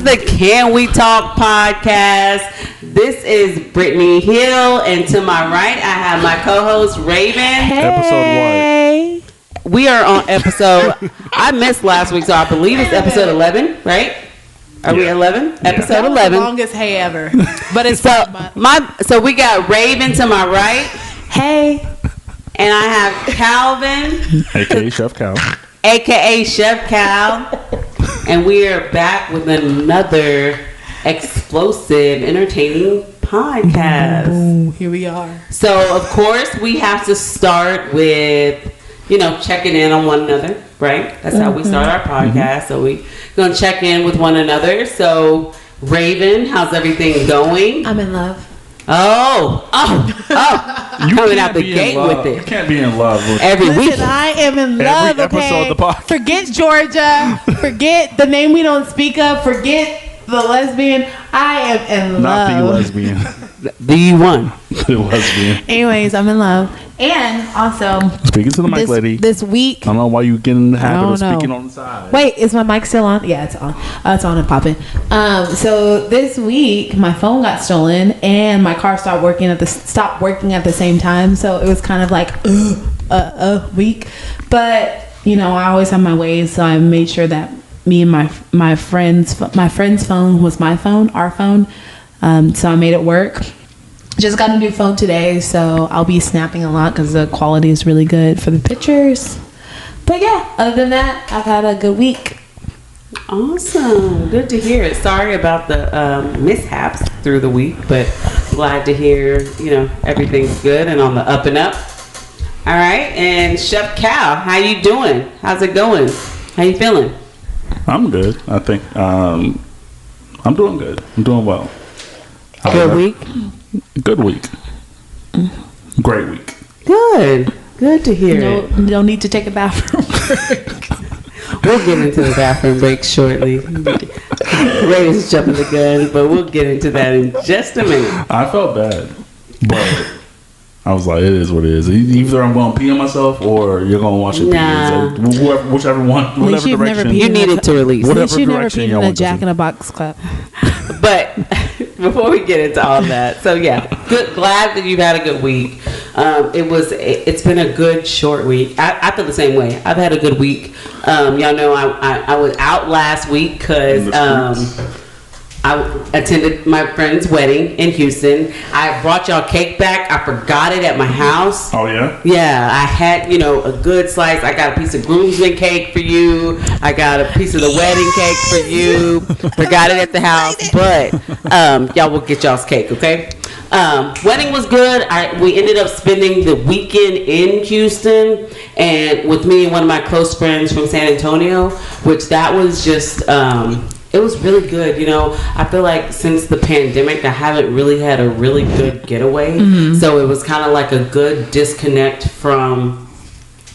the Can We Talk podcast. This is Brittany Hill, and to my right, I have my co-host Raven. Hey. Episode what? We are on episode. I missed last week, so I believe it's episode 11, right? Are we 11? Yeah. Episode That was 11. the longest hey ever. But it's So we got Raven to my right, hey. and I have Calvin, AKA Chef Cal. aka Chef Cal, and we are back with another explosive, entertaining podcast. Ooh, here we are. So, of course, we have to start with, checking in on one another, right? That's how we start our podcast. So, we're going to check in with one another. So, Raven, how's everything going? I'm in love. Oh. You Coming can't out the be in gate love. with it. You can't be in love with Every Listen, week. I am in love, episode okay? of the podcast. Forget Georgia. Forget the name we don't speak of. Forget the lesbian. I am in not the love. lesbian. The one. The lesbian. Anyways, I'm in love. And also, Speaking to the mic, lady. this week. I don't know why you get in the habit I of don't know. speaking on the side. Wait, is my mic still on? Yeah, it's on. It's on and popping. So this week my phone got stolen and my car stopped working at the same time. So it was kind of like a week. But I always have my ways, so I made sure that me and my friend's phone was my phone, our phone. So I made it work. Just got a new phone today, so I'll be snapping a lot because the quality is really good for the pictures. But yeah, other than that, I've had a good week. Awesome. Good to hear it. Sorry about the mishaps through the week, but glad to hear, everything's good and on the up and up. All right. And Chef Cal, how you doing? How's it going? How you feeling? I'm good. I think I'm doing good. I'm doing well. Good week? Good week. Great week. Good. Good to hear it. No need to take a bathroom break. We'll get into the bathroom break shortly. Raven's jumping the gun, but we'll get into that in just a minute. I felt bad, but I was like, it is what it is. Either I'm going to pee on myself or you're going to watch it. Nah. Whichever one, whatever you've never direction. peed You needed to release. At least you never direction peed y'all in a want to Jack see. in a Box cup. But before we get into all that, so yeah, glad that you've had a good week. It's been a good short week. I feel the same way. I've had a good week. Y'all know I was out last week because I attended my friend's wedding in Houston. I brought y'all cake back. I forgot it at my house. Oh yeah. Yeah, I had, a good slice. I got a piece of groomsmen cake for you. I got a piece of the wedding cake for you. Forgot it at the house, but y'all will get y'all's cake, okay? Wedding was good. We ended up spending the weekend in Houston, and with me and one of my close friends from San Antonio, which that was just it was really good. I feel like since the pandemic, I haven't really had a really good getaway. Mm-hmm. So it was kind of like a good disconnect from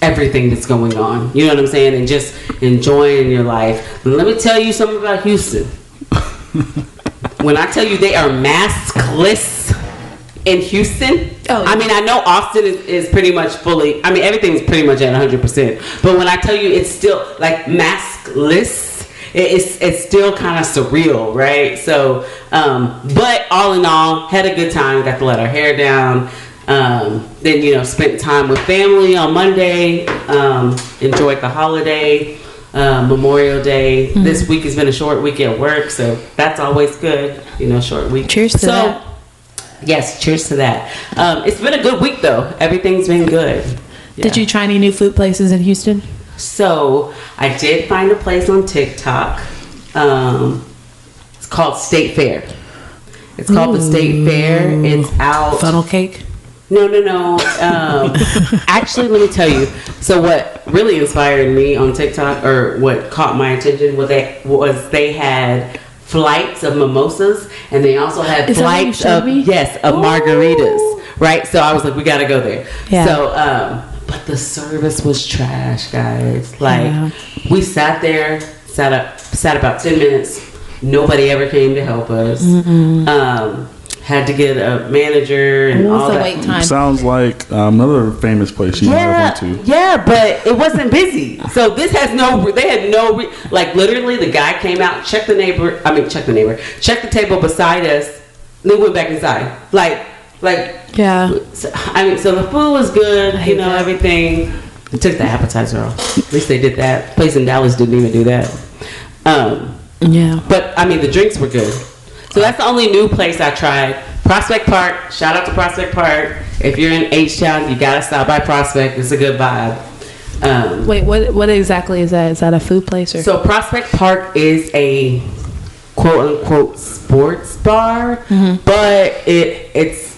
everything that's going on. You know what I'm saying? And just enjoying your life. Let me tell you something about Houston. When I tell you they are maskless in Houston, I mean, I know Austin is pretty much fully, everything's pretty much at 100%. But when I tell you it's still like maskless, it's still kind of surreal, right? So, but all in all, had a good time. Got to let our hair down. Then, spent time with family on Monday. Enjoyed the holiday, Memorial Day. Mm-hmm. This week has been a short week at work, so that's always good. Short week. Cheers to that. Yes, cheers to that. It's been a good week, though. Everything's been good. Yeah. Did you try any new food places in Houston? So I did find a place on TikTok. It's called State Fair. It's called the State Fair. It's out. Funnel cake? No. Actually, let me tell you. So what really inspired me on TikTok, or what caught my attention, was they had flights of mimosas, and they also had flights of margaritas. Right. So I was like, we got to go there. Yeah. So but the service was trash, guys. Like, we sat there, sat about 10 minutes. Nobody ever came to help us. had to get a manager and What was all the that. wait time? Sounds like another famous place you never went to. Yeah, but it wasn't busy. So this has like literally the guy came out, checked the table beside us, and then went back inside. Like, Yeah. so the food was good, everything. They took the appetizer off. At least they did that. Place in Dallas didn't even do that. Yeah. But the drinks were good. So that's the only new place I tried. Prospect Park. Shout out to Prospect Park. If you're in H-Town, you gotta stop by Prospect. It's a good vibe. Wait, what exactly is that? Is that a food place or? So Prospect Park is a quote unquote sports bar, but it's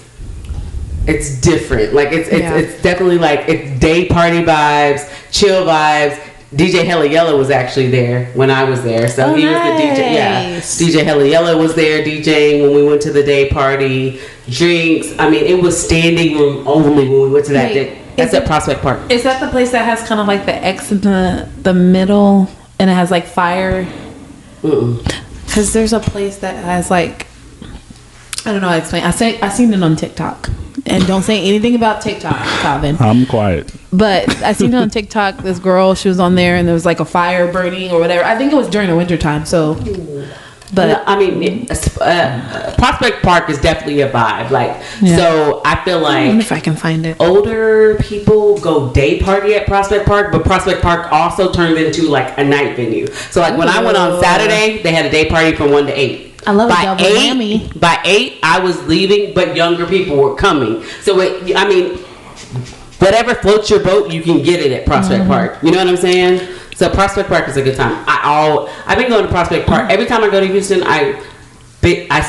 different. Like it's definitely like it's day party vibes, chill vibes. DJ Hella Yella was actually there when I was there, so he was the DJ. Yeah, DJ Hella Yella was there DJing when we went to the day party. Drinks. It was standing room only when we went to that day. That's at Prospect Park. Is that the place that has kind of like the X in the middle and it has like fire? Because there's a place that has like, I don't know how to explain. I seen it on TikTok. And don't say anything about TikTok, Calvin. I'm quiet. But I seen it on TikTok. This girl, she was on there, and there was like a fire burning or whatever. I think it was during the winter time. So, but Prospect Park is definitely a vibe. So I feel like I wonder if I can find it. Older people go day party at Prospect Park, but Prospect Park also turned into like a night venue. So like when I went on Saturday, they had a day party from 1 to 8. I love a double whammy. By 8, I was leaving, but younger people were coming. So whatever floats your boat, you can get it at Prospect Park. You know what I'm saying? So Prospect Park is a good time. I've been going to Prospect Park every time I go to Houston. I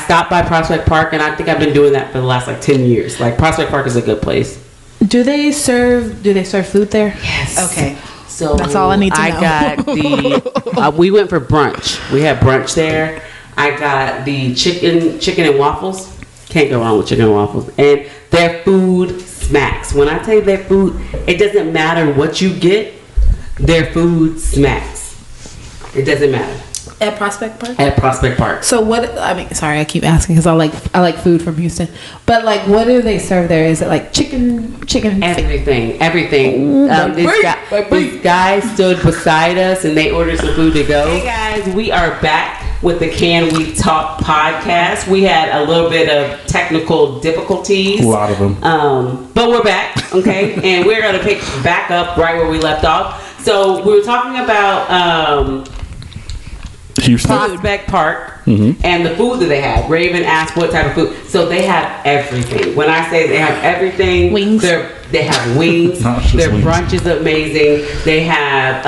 stop by Prospect Park, and I think I've been doing that for the last like 10 years. Like Prospect Park is a good place. Do they serve food there? Yes. Okay. So that's all I need to know. I got we went for brunch. We had brunch there. I got the chicken and waffles. Can't go wrong with chicken and waffles. And their food smacks. When I tell you their food, it doesn't matter what you get. Their food smacks. It doesn't matter. At Prospect Park? At Prospect Park. So sorry, I keep asking because I like food from Houston. But like, what do they serve there? Is it like chicken? Everything. These guys stood beside us and they ordered some food to go. Hey guys, we are back with the Can We Talk podcast. We had a little bit of technical difficulties. A lot of them. But we're back, okay? And we're going to pick back up right where we left off. So we were talking about Houston. Prospect Park and the food that they have. Raven asked what type of food. So they have everything. When I say they have everything, wings. They have wings. Their brunch is amazing. They have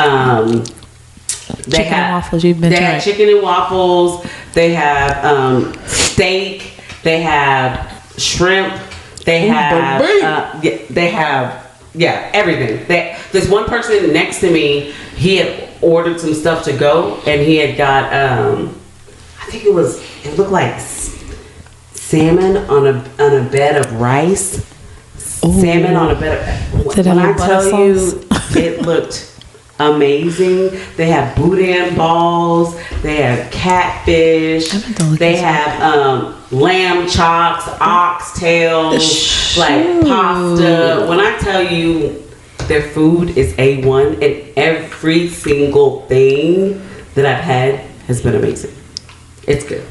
chicken and waffles. You've been they have chicken and waffles. They have steak. They have shrimp. They have everything. There's one person next to me. He had ordered some stuff to go, and he had got I think it looked like salmon on a bed of rice. Ooh. Salmon on a bed of when I tell you it looked amazing. They have boudin balls, they have catfish, they have lamb chops, oxtails, like pasta. When I tell you their food is A1, and every single thing that I've had has been amazing. It's good.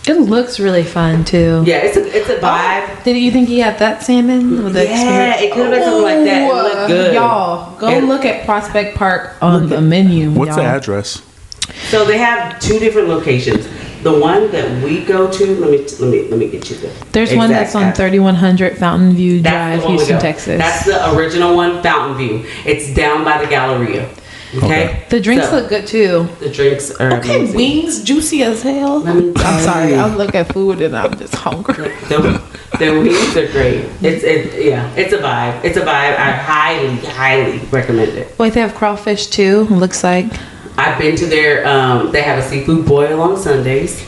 It looks really fun too. Yeah, it's a vibe. Did you think he had that salmon? It could have been something like that. It looked good. Y'all, go look at Prospect Park on the menu. What's the address? So they have 2 different locations. The one that we go to, let me get you the. There's one that's on 3100 Fountain View Drive, Houston, Texas. That's the original one, Fountain View. It's down by the Galleria. Okay. The drinks look good too. The drinks are amazing. Wings juicy as hell. I'm sorry. I look at food and I'm just hungry. The wings are great. It's a vibe. It's a vibe. I highly recommend it. Wait, they have crawfish too. It looks like. I've been to their. They have a seafood boil on Sundays.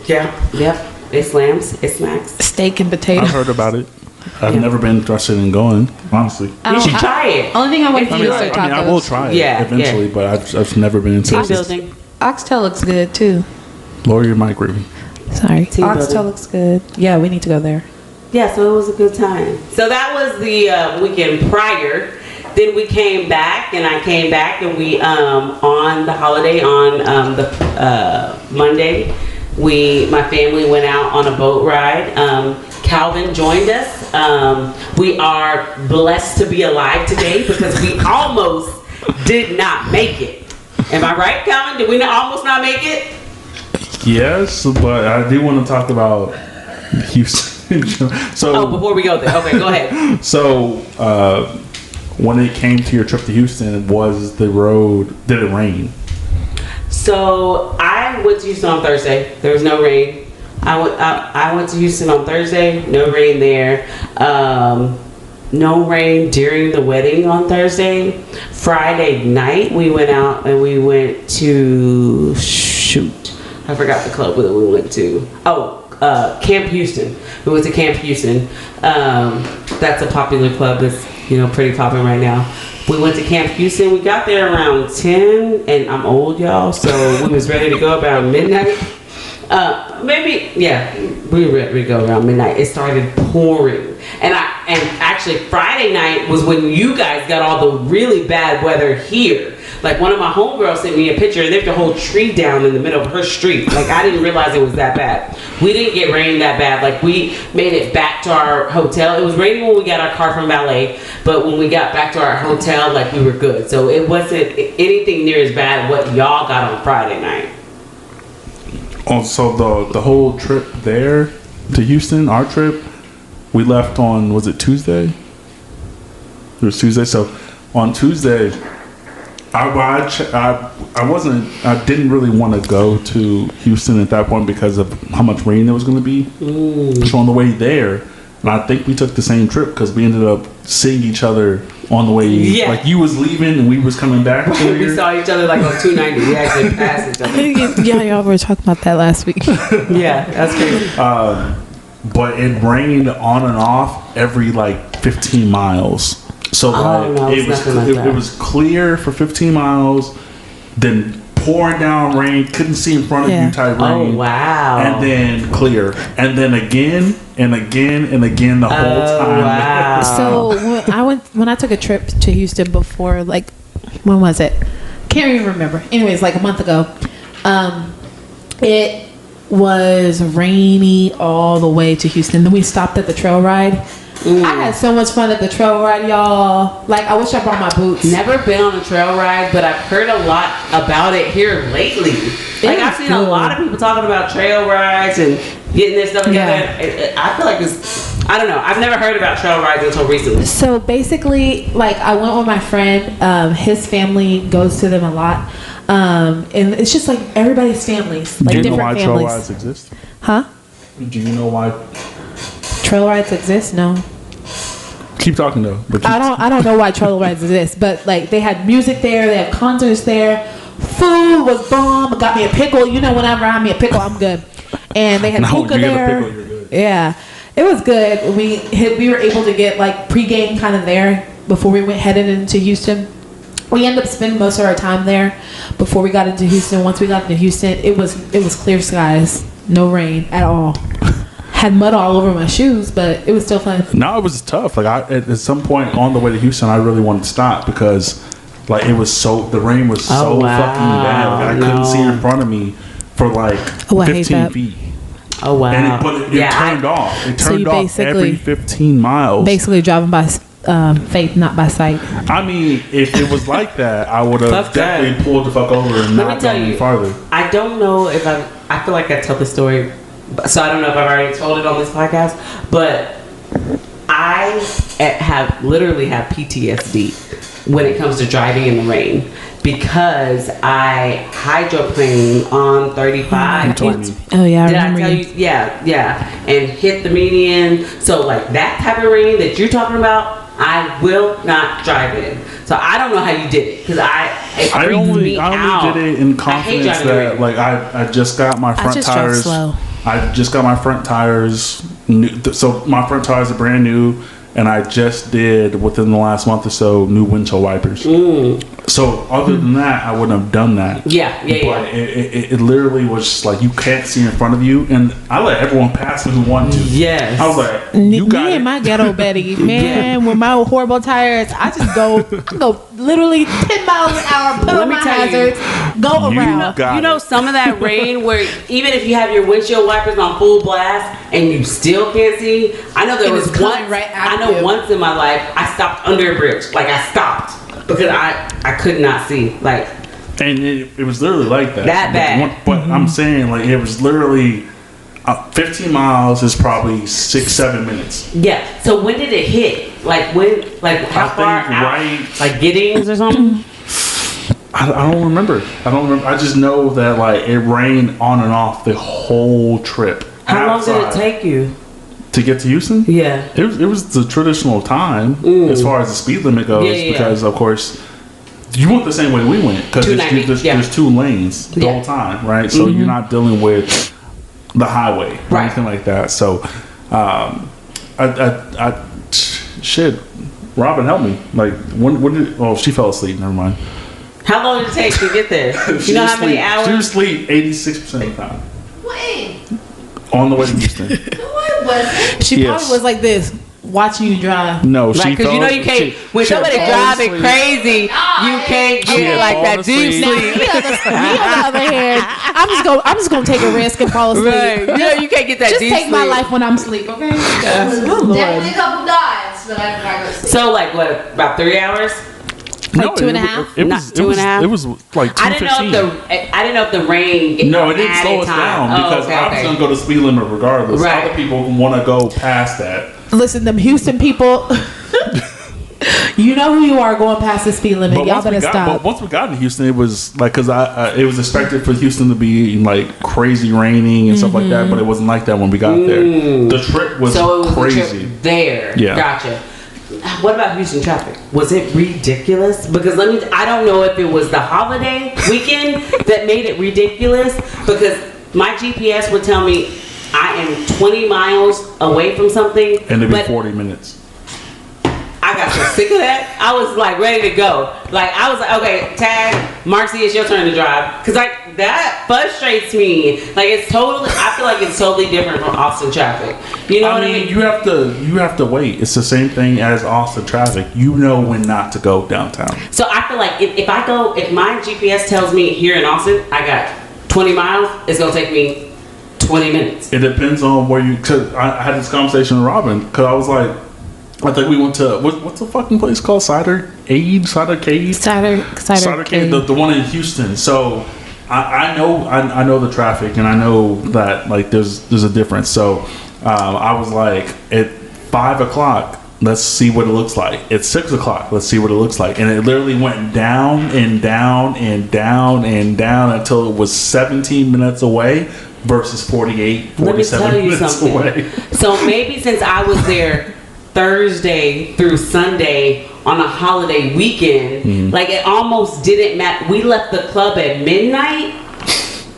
Yeah. Yep. It slams. It smacks. Steak and potato. I've heard about it. I've never been interested in going, honestly. You should try it. Only thing I want to use are tacos. I will try it eventually, but I've never been into it. Building. Oxtail looks good too. Lower your mic, Ruby. Sorry. Team Oxtail building. looks good. Yeah, we need to go there. Yeah, so it was a good time. So that was the weekend prior. Then we came back, and I came back, and we on the holiday on the Monday, my family went out on a boat ride. Calvin joined us. We are blessed to be alive today because we almost did not make it. Am I right, Calvin? Did we almost not make it? Yes, but I do want to talk about Houston. So, before we go there, okay, go ahead. So, when it came to your trip to Houston, was the road? Did it rain? So I went to Houston on Thursday. There was no rain. I went to Houston on Thursday. No rain there. No rain during the wedding on Thursday. Friday night we went out and we went to I forgot the club that we went to. Camp Houston. We went to Camp Houston. That's a popular club that's pretty popping right now. We went to Camp Houston. We got there around 10, and I'm old, y'all, so we was ready to go about midnight. We were ready to go around midnight. It started pouring, and actually Friday night was when you guys got all the really bad weather here. Like one of my homegirls sent me a picture, and there's a whole tree down in the middle of her street. Like I didn't realize it was that bad. We didn't get rain that bad. Like we made it back to our hotel. It was raining when we got our car from valet, but when we got back to our hotel, like we were good. So it wasn't anything near as bad what y'all got on Friday night. Oh, so the whole trip there to Houston, our trip, we left on, was it Tuesday? It was Tuesday. So on Tuesday, I didn't really want to go to Houston at that point because of how much rain there was going to be. So on the way there, and I think we took the same trip because we ended up seeing each other on the way. Yeah. Like you was leaving and we was coming back. We saw each other like on 290. We actually passed each other. Yeah, y'all were talking about that last week. Yeah, that's crazy. But it rained on and off every like 15 miles. So it was clear for 15 miles, then pouring down rain, couldn't see in front of you type rain. Oh wow! And then clear, and then again and again and again the whole time. Wow! So when I took a trip to Houston before, like when was it? Can't even remember. Anyways, like a month ago, it was rainy all the way to Houston. Then we stopped at the trail ride. I had so much fun at the trail ride, y'all. Like, I wish I brought my boots. Never been on a trail ride, but I've heard a lot about it here lately. Like, I've seen a lot of people talking about trail rides and getting this stuff together. Yeah. I feel like I don't know. I've never heard about trail rides until recently. So, basically, like, I went with my friend. His family goes to them a lot. And it's just, like, everybody's families. Like, different families. Do you know why trail rides exist? Huh? Do you know why trail rides exist? No. Keep talking though. I don't know why trail rides exist, but like they had music there, they had concerts there, food was bomb. Got me a pickle. Whenever I have me a pickle, I'm good. And they had hookah there. Pickle, you're good. Yeah, it was good. We were able to get like pregame kind of there before we headed into Houston. We ended up spending most of our time there before we got into Houston. Once we got into Houston, it was clear skies, no rain at all. Had mud all over my shoes, but it was still fun. No, it was tough. Like at some point on the way to Houston, I really wanted to stop because like the rain was so fucking bad. Like, I couldn't see in front of me for like 15 feet. Oh wow! And it turned off. It turned off every 15 miles. Basically driving by faith, not by sight. I mean, if it was like that, I would have definitely pulled the fuck over and not gone any farther. I don't know if I feel like I tell the story. So I don't know if I've already told it on this podcast, but I literally have PTSD when it comes to driving in the rain because I hydroplaned on 35. Oh yeah, did I tell you? Yeah, and hit the median. So like that type of rain that you're talking about, I will not drive in. So I don't know how you did it because I only did it in confidence that like I just got my front tires. I just got my front tires new, so my front tires are brand new, and I just did within the last month or so new windshield wipers. So other than that, I wouldn't have done that. But it literally was just like you can't see in front of you, and I let everyone pass me who wanted to. Yes, I was like, you got me and my ghetto Betty, man, with my horrible tires, I just go literally 10 miles an hour, put on my hazards, go around. You know, some of that rain where even if you have your windshield wipers on full blast and you still can't see. I know there was once. Once in my life I stopped under a bridge. Like I stopped because I could not see. Like, and it was literally like that. That bad. But I'm saying like it was literally 15 miles is probably 6-7 minutes. Yeah. So when did it hit? Like when? Like how far out? Right. Like Giddings or something. I don't remember. I just know that like it rained on and off the whole trip. How long did it take you to get to Houston? Yeah, it was the traditional time as far as the speed limit goes. Because of course you went the same way we went because there's 2 lanes the whole time, right? So you're not dealing with the highway or anything like that. So, shit, Robin, help me. Like when did? Oh, she fell asleep. Never mind. How long did it take to get there? You know how many hours? She was asleep 86% of the time. When? On the way to Houston. What was it? She probably was like this, watching you drive. No, she because you know you can't. When somebody driving crazy, you can't get like that deep sleep. Me on the other hand, I'm just gonna take a risk and fall asleep. Right. You know you can't get that just deep take sleep. my life when I'm asleep, okay? Definitely a couple dives, but I go sleep. So like what? About 3 hours? Like 2.5? It was 2.5. It was like 2:15. I didn't know if the rain. No, it didn't slow us down because I was gonna go to speed limit regardless. Right. Other people want to go past that. Listen, them Houston people. You know who you are going past the speed limit. Y'all better stop. But once we got to Houston, it was like because it was expected for Houston to be like crazy raining and stuff like that, but it wasn't like that when we got there. The trip was crazy. The trip there. Yeah. Gotcha. What about Houston traffic? Was it ridiculous? Because I don't know if it was the holiday weekend that made it ridiculous. Because my GPS would tell me I am 20 miles away from something, and it'd be 40 minutes. I got so sick of that. I was like ready to go. Like I was like, okay, tag Marcy, it's your turn to drive. Cause like that frustrates me. Like I feel like it's totally different from Austin traffic. You know what I mean? You have to wait. It's the same thing as Austin traffic. You know when not to go downtown. So I feel like if my GPS tells me here in Austin, I got 20 miles, it's gonna take me 20 minutes. It depends on where you. Cause I had this conversation with Robin. Cause I was like. I think we went to what's the fucking place called? Cider Cave. The one in Houston. So I know the traffic and I know that like there's a difference. So I was like at 5 o'clock, let's see what it looks like. At 6 o'clock, let's see what it looks like. And it literally went down and down and down and down until it was 17 minutes away versus 47 minutes away. So maybe since I was there Thursday through Sunday on a holiday weekend, like it almost didn't matter. We left the club at midnight.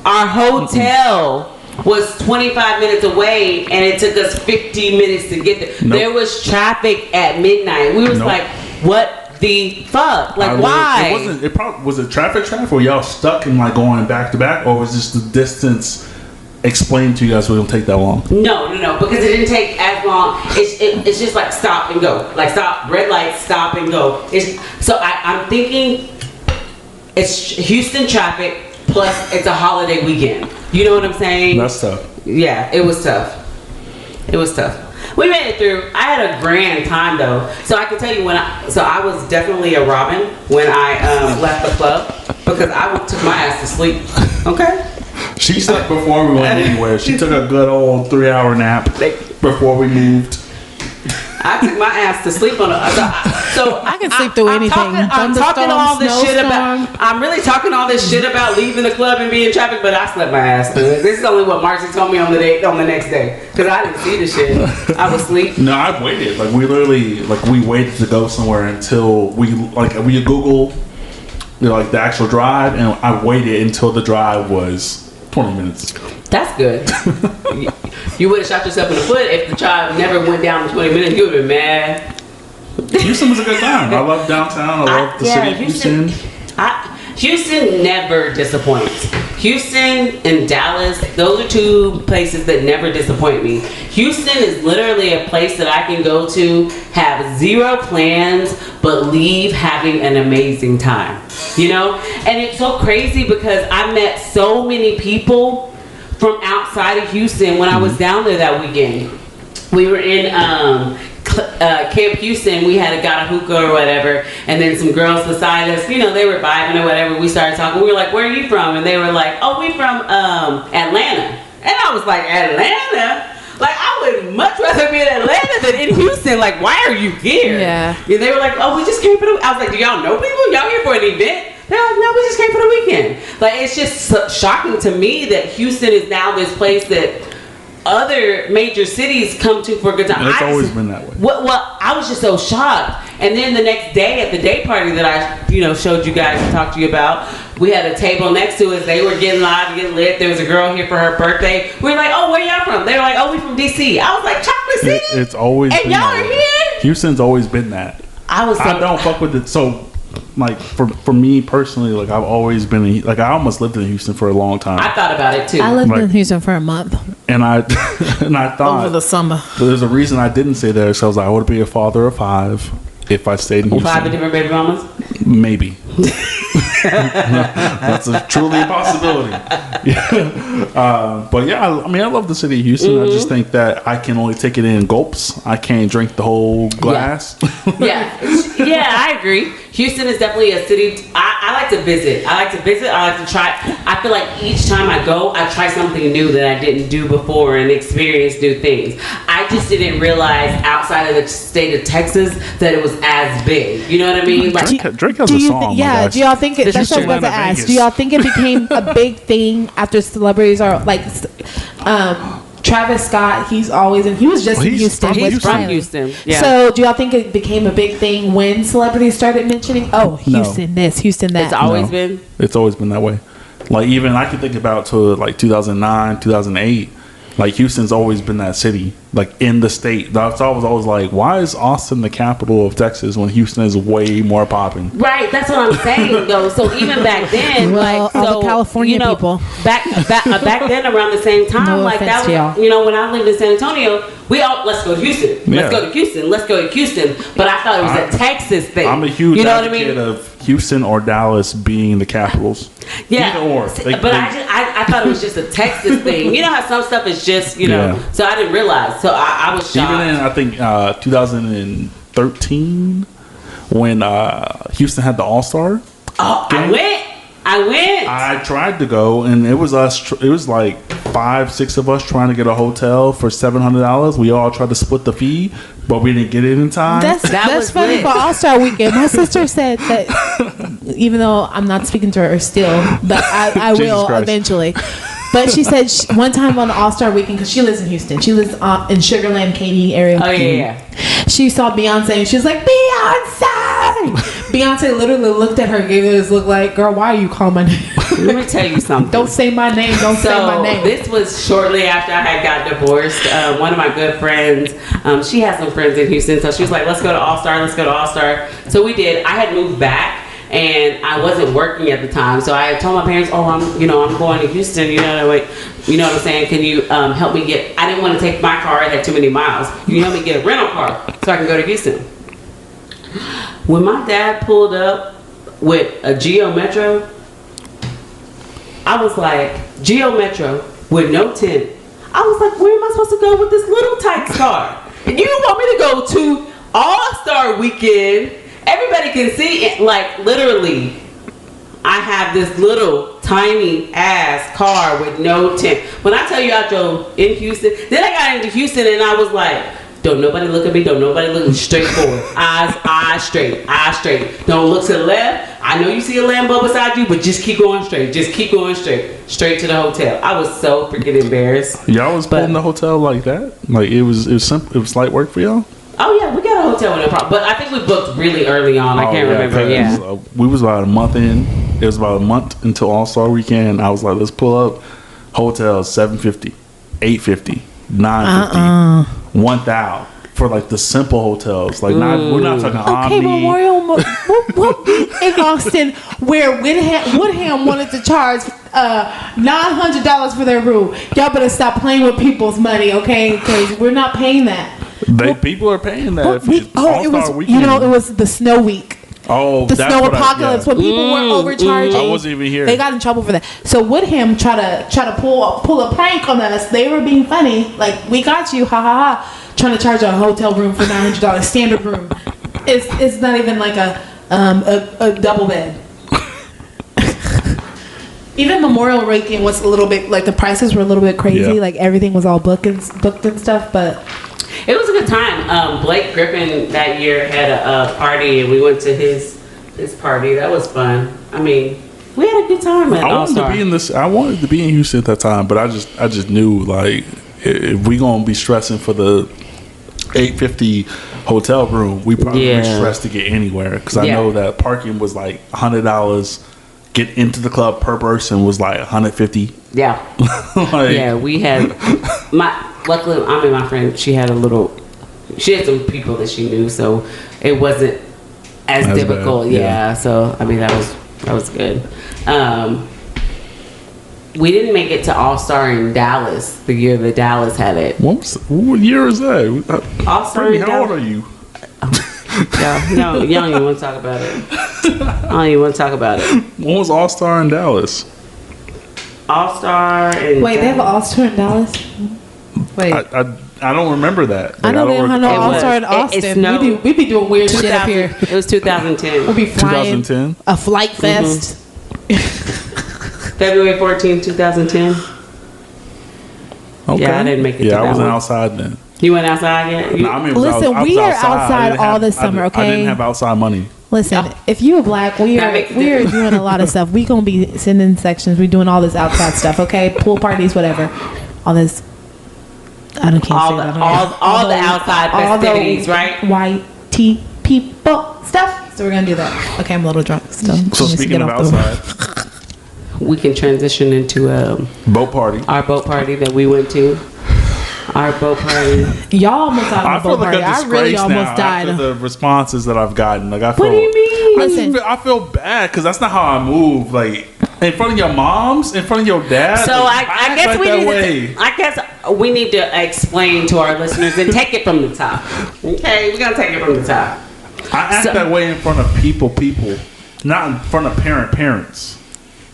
Our hotel was 25 minutes away and it took us 15 minutes to get there. There was traffic at midnight. We was like, what the fuck? Like why? Was it traffic or y'all stuck in like going back to back, or was just the distance explain to you guys, it don't take that long? No, because it didn't take as long. It's just like stop and go, like stop, red light, stop and go. I'm thinking it's Houston traffic plus it's a holiday weekend. You know what I'm saying? That's tough. Yeah, it was tough. We made it through. I had a grand time though, so I can tell you I was definitely a Robin when I left the club because I took my ass to sleep. Okay. She slept before we went anywhere. She took a good old 3-hour nap before we moved. I took my ass to sleep on so I can sleep through anything. I'm talking all this shit about. I'm really talking all this shit about leaving the club and being in traffic, but I slept my ass through it. This is only what Marcy told me on the next day because I didn't see the shit. I was asleep. No, I waited. Like we literally we waited to go somewhere until we Google like the actual drive, and I waited until the drive was 20 minutes. That's good. You would have shot yourself in the foot if the drive never went down to 20 minutes. You would have been mad. Houston was a good time. I love downtown. I love the city of Houston. Houston never disappoints. Houston and Dallas, those are two places that never disappoint me. Houston is literally a place that I can go to, have zero plans, but leave having an amazing time. You know? And it's so crazy because I met so many people from outside of Houston when I was down there that weekend. We were in Camp Houston. We got a hookah or whatever, and then some girls beside us, you know, they were vibing or whatever. We started talking. We were like, where are you from? And they were like, oh, we from Atlanta. And I was like, Atlanta? Like, I would much rather be in Atlanta than in Houston. Like, why are you here? Yeah. And they were like, oh, we just came for the... I was like, do y'all know people? Y'all here for an event? They're like, no, we just came for the weekend. Like, it's just so shocking to me that Houston is now this place that other major cities come to for a good time. And it's always been that way. Well, I was just so shocked. And then the next day at the day party that I, you know, showed you guys and talked to you about, we had a table next to us. They were getting live, getting lit. There was a girl here for her birthday. We were like, oh, where y'all from? They were like, oh, we from D.C. I was like, Chocolate City? It's always and been y'all that are way. here? Houston's always been that. I don't fuck with it. So, like, for me personally, like, I've always been like, I almost lived in Houston for a long time. I thought about it too. I lived in Houston for a month. And I thought over the summer. But there's a reason I didn't stay there. So I was like, I would be a father of 5 if I stayed in Houston. 5 different baby mamas? Maybe. That's truly a possibility. But yeah, I mean, I love the city of Houston. I just think that I can only take it in gulps. I can't drink the whole glass. Yeah, I agree. Houston is definitely a city. I like to visit. I like to try. I feel like each time I go, I try something new that I didn't do before and experience new things. I just didn't realize outside of the state of Texas that it was as big. You know what I mean? Like, Drake has a song. Yeah, do y'all think it? That's what I was about to ask. Do y'all think it became a big thing after celebrities are like, Travis Scott? He was just in Houston. He's from Houston. Yeah. So do y'all think it became a big thing when celebrities started mentioning, Houston this, Houston that? It's always been. It's always been that way. Like, even I can think about to like 2009, 2008. Like, Houston's always been that city, like, in the state. That's always like, why is Austin the capital of Texas when Houston is way more popping? Right, that's what I'm saying, though. So even back then, all the California people. Back then, around the same time, No like offense that to y'all. was, you know, when I lived in San Antonio, let's go to Houston. Let's go to Houston. Let's go to Houston. But I thought it was a Texas thing. I'm a huge you know advocate what I mean? of Houston or Dallas being the capitals. Yeah. Either or. I thought it was just a Texas thing. You know how some stuff is just, you know. Yeah. So I didn't realize. So I was shocked. Even in, I think, 2013, when Houston had the All-Star. Oh, game. I went. I tried to go, and it was us. It was like 5-6 of us trying to get a hotel for $700. We all tried to split the fee, but we didn't get it in time. That's funny lit. for All-Star Weekend. My sister said that, even though I'm not speaking to her still, but I will Christ. eventually. But she said one time on the All-Star Weekend, because she lives in Houston. She lives in Sugar Land, Katy area. Oh, yeah. She saw Beyonce and she was like, Beyonce! Beyonce literally looked at her and gave her this look like, girl, why are you calling my name? Let me tell you something. Don't say my name. Don't say my name. This was shortly after I had got divorced. One of my good friends, she has some friends in Houston, so she was like, let's go to All-Star. So we did. I had moved back. And I wasn't working at the time, so I told my parents, I'm going to Houston, you know what I'm saying? Can you help me get? I didn't want to take my car; it had too many miles. You help me get a rental car so I can go to Houston. When my dad pulled up with a Geo Metro, I was like, Geo Metro with no tint. I was like, where am I supposed to go with this little tight car? And you want me to go to All-Star Weekend? Everybody can see it. Like, literally, I have this little tiny ass car with no tint. When I tell you I drove in Houston, then I got into Houston and I was like, don't nobody look at me. Don't nobody look at me. Straight forward. Eyes straight. Don't look to the left. I know you see a Lambo beside you, but just keep going straight. Straight to the hotel. I was so freaking embarrassed. Y'all was pulling the hotel like that? Like, it was simple. It was light work for y'all? Oh yeah, we got a hotel with no problem. But I think we booked really early on. I can't remember. Yeah. We was about a month in. It was about a month until All-Star Weekend. I was like, let's pull up. Hotel $750, $850, $950, $1,000, for like the simple hotels. Like we're not talking Okay, Omni. Memorial. What in Austin where Woodham wanted to charge $900 for their room? Y'all better stop playing with people's money, okay? Because we're not paying that. People are paying that. It was Weekend. it was the snow week. Oh, The that's snow what apocalypse when people were overcharging. I wasn't even here. They got in trouble for that. So Woodham try to pull a prank on us. They were being funny, like we got you, ha ha ha. Trying to charge a hotel room for $900, standard room. It's not even like a double bed. Even Memorial Weekend was a little bit like the prices were a little bit crazy. Yeah. Like everything was all booked and stuff, but. It was a good time. Blake Griffin that year had a party, and we went to his party. That was fun. I mean, we had a good time at All Star. I wanted to be in Houston at that time, but I just knew like if we gonna be stressing for the $850 hotel room, we probably be stressed to get anywhere because I know that parking was like $100. Get into the club per person was like $150. Yeah, we had luckily, my friend, she had some people that she knew, so it wasn't as difficult. Bad. Yeah, so I mean that was good. We didn't make it to All Star in Dallas the year that Dallas had it. What year is that? All Star in Dallas. How old are you? No, you don't even want to talk about it. I don't even want to talk about it. When was All Star in Dallas? All Star in Wait, they have an All Star in Dallas? Wait. I don't remember that. Like, I know they don't have no All Star in Austin. We be doing weird shit up here. It was 2010. We'll be flying 2010? a flight fest. February 14, 2010. Okay. Yeah, I didn't make it to that I wasn't one. outside then. You went outside yet? Listen, we are outside all this summer, okay? I didn't have outside money. Listen, if you are black, we are doing a lot of stuff. We gonna be sending sections. We doing all this outside stuff, okay? Pool parties, whatever. All this. I don't can't say that. All the outside festivities, right? White tea people stuff. So we're gonna do that. Okay, I'm a little drunk still. So speaking of outside, we can transition into boat party. Our boat party that we went to. Our boat party. Y'all almost died on the boat party. I really almost died. After the responses that I've gotten. Like, what do you mean? I feel bad because that's not how I move. Like in front of your moms, in front of your dad. So like, I guess we need to explain to our listeners and take it from the top. Okay, we're gonna take it from the top. I act that way in front of people, not in front of parents.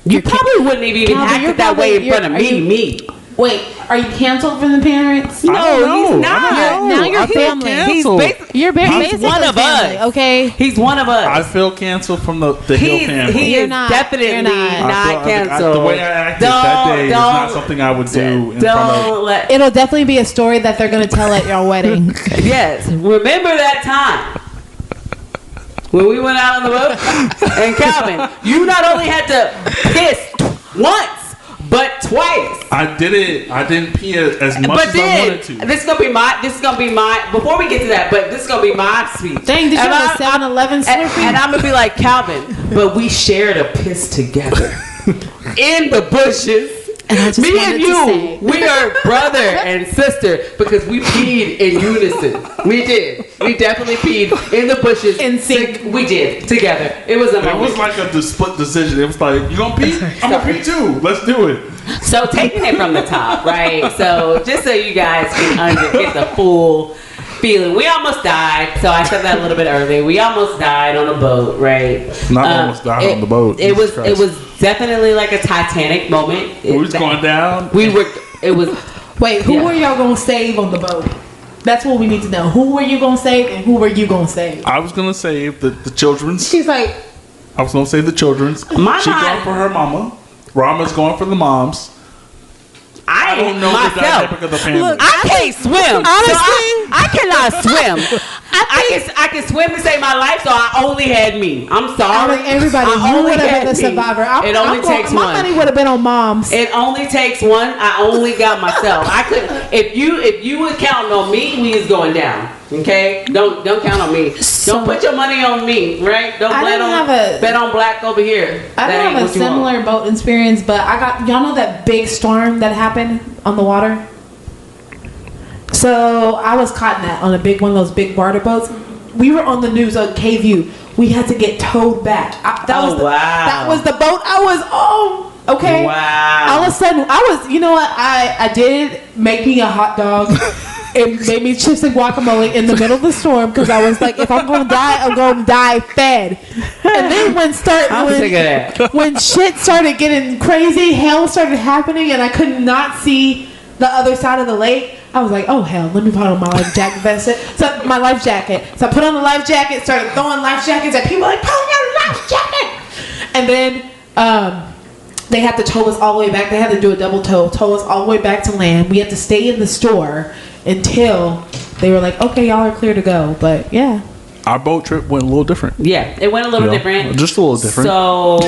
You probably wouldn't even act that way in front of me. Wait, are you canceled from the parents? No, he's not. Now you're family. He's one of us. Okay, he's one of us. I feel canceled from the Hill family. He is definitely not canceled. The way I acted that day is not something I would do in front of. It'll definitely be a story that they're going to tell at your wedding. Yes, remember that time when we went out on the boat and Calvin, you not only had to piss once. But twice. I didn't pee as much as I wanted to. This is gonna be my. Before we get to that, but this is gonna be my speech. Dang, did you have a 7-Eleven Slurpee? And I'm gonna be like Calvin, but we shared a piss together in the bushes. Me and you, we are brother and sister because we peed in unison. We did. We definitely peed in the bushes. In sync. We did together. It was amazing. It was like a split decision. It was like, you gonna pee? I'm gonna pee too. Let's do it. So taking it from the top, right? So just so you guys can get the full feeling. We almost died. So I said that a little bit earlier. We almost died on a boat, right? Not almost died on the boat. It was definitely like a Titanic moment. We was going down. Wait, who were y'all gonna save on the boat? That's what we need to know. Who were you gonna save and who were you gonna save? I was gonna save the children's. She's like, I was gonna save the children's. She going for her mama. Rama's going for the moms. I don't know the dynamic of the family. Look, I can't swim. Honestly, I cannot swim. I can swim to save my life, so I only had me. I'm sorry. Everybody, you would have been the survivor. It only takes one. My money would have been on moms. It only takes one. I only got myself. I could. If you was counting on me, we is going down. Okay, don't count on me. Don't put your money on me, right? Don't bet on black over here. I don't have a similar boat experience, but y'all know that big storm that happened on the water. So I was caught in that on one of those big barter boats. We were on the news on K-View. We had to get towed back. That was the boat I was on. Okay. Wow. All of a sudden, you know what? I did make me a hot dog. It made me chips and guacamole in the middle of the storm because I was like, if I'm going to die, I'm going to die fed. And then when shit started getting crazy, hell started happening, and I could not see the other side of the lake, I was like, oh hell, let me put on my life jacket vest. So I put on the life jacket, started throwing life jackets at people, like, put on your life jacket. And then they had to tow us all the way back. They had to do a double tow us all the way back to land. We had to stay in the store until they were like, okay, y'all are clear to go. But yeah, our boat trip went a little different. Yeah, it went a little different. Just a little different. So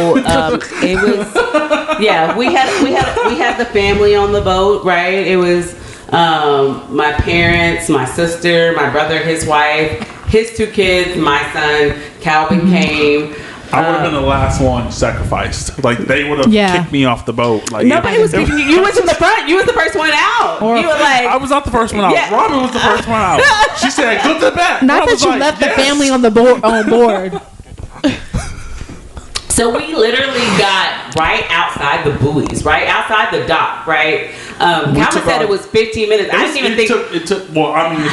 it was, yeah. We had the family on the boat, right? It was my parents, my sister, my brother, his wife, his 2 kids, my son. Calvin came. I would have been the last one sacrificed. Like, they would have kicked me off the boat. Like, nobody was kicking you. You went to the front. You was the first one out. You were like, I was not the first one out. Yeah. Robin was the first one out. She said, go to the back. Not that you left the family on board. So we literally got right outside the buoys, right outside the dock, right? Calvin said it was 15 minutes. I didn't even think it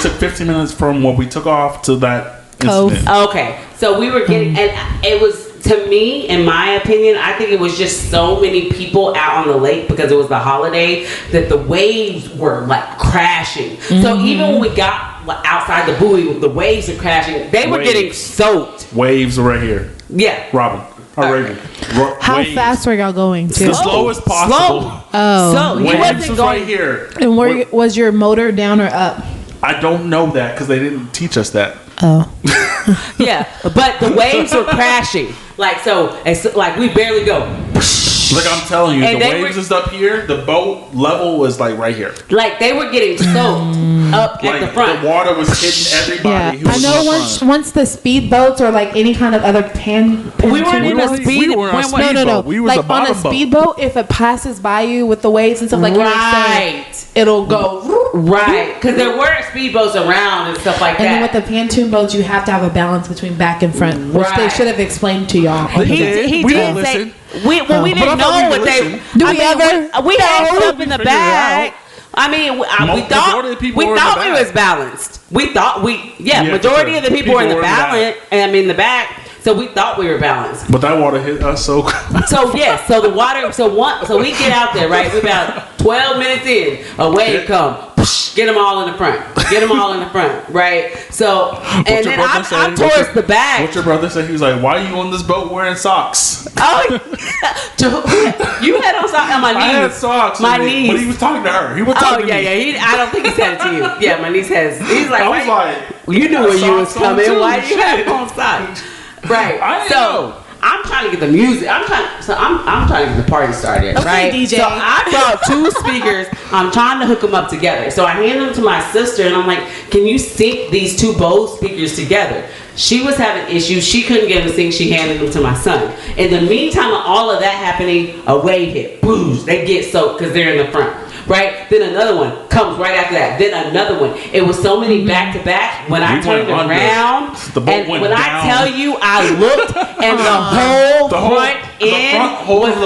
took 15 minutes from when we took off to that incident. Okay, so we were getting, and it was, to me, in my opinion, I think it was just so many people out on the lake because it was the holiday that the waves were like crashing. So even when we got outside the buoy, the waves were crashing. They were getting soaked. Waves are right here. Yeah, Robin. How fast were y'all going too? The slowest possible. Oh, so he wasn't was going right here. And was your motor down or up? I don't know that because they didn't teach us that. Oh. Yeah, but the waves were crashing. Like, so, it's like we barely go. Like I'm telling you, And the waves is up here. The boat level was like right here. Like they were getting soaked up Like at the front. the water was hitting everybody. Who I was know in the front. once the speed boats or like any kind of other We weren't in a speed. We were on a speedboat. No. We was like a on a bottom boat. speedboat, if it passes by you with the waves and stuff like Right. it'll go Right, because there were speedboats around and stuff like And then that. with the pontoon boats, you have to have a balance between back and front, which they Right. should have explained to y'all. They did. He We did didn't say listen. we But I didn't thought know we what they. listened. Do I we mean, ever? We had No. stuff in the Figured it bag. out. I mean, we Majority thought of the people we were in the thought we back. was balanced. We thought Yeah, majority for of the sure. people were in the People were in the balance, and I mean the back. So we thought we were balanced. But that water hit us so. So yes, so the water, so we get out there, right? We about 12 minutes in, a wave come, get them all in the front, right? So and then I'm towards the back. What your brother said? He was like, "Why are you on this boat wearing socks?" Oh, you had on socks on my knees. I had socks. My but knees. he was talking to her. He was Oh talking yeah, to me. yeah. I don't think he said it to you. Yeah, my niece has. He's like, I was why- like, you knew when you was socks on coming. too, Why you shit. have on socks? Right. I didn't so know. I'm trying to get the music. I'm trying to get the party started. Okay, right. DJ. So I brought 2 speakers. I'm trying to hook them up together. So I hand them to my sister, and I'm like, "Can you sync these 2 Bose speakers together?" She was having issues. She couldn't get them to sync. She handed them to my son. In the meantime of all of that happening, a wave hit. Boom! They get soaked because they're in the front. Right? Then another one comes right after that. Then another one. It was so many back to back. When I We turned went under. The The boat and went when I down. tell you, I looked and the whole front end was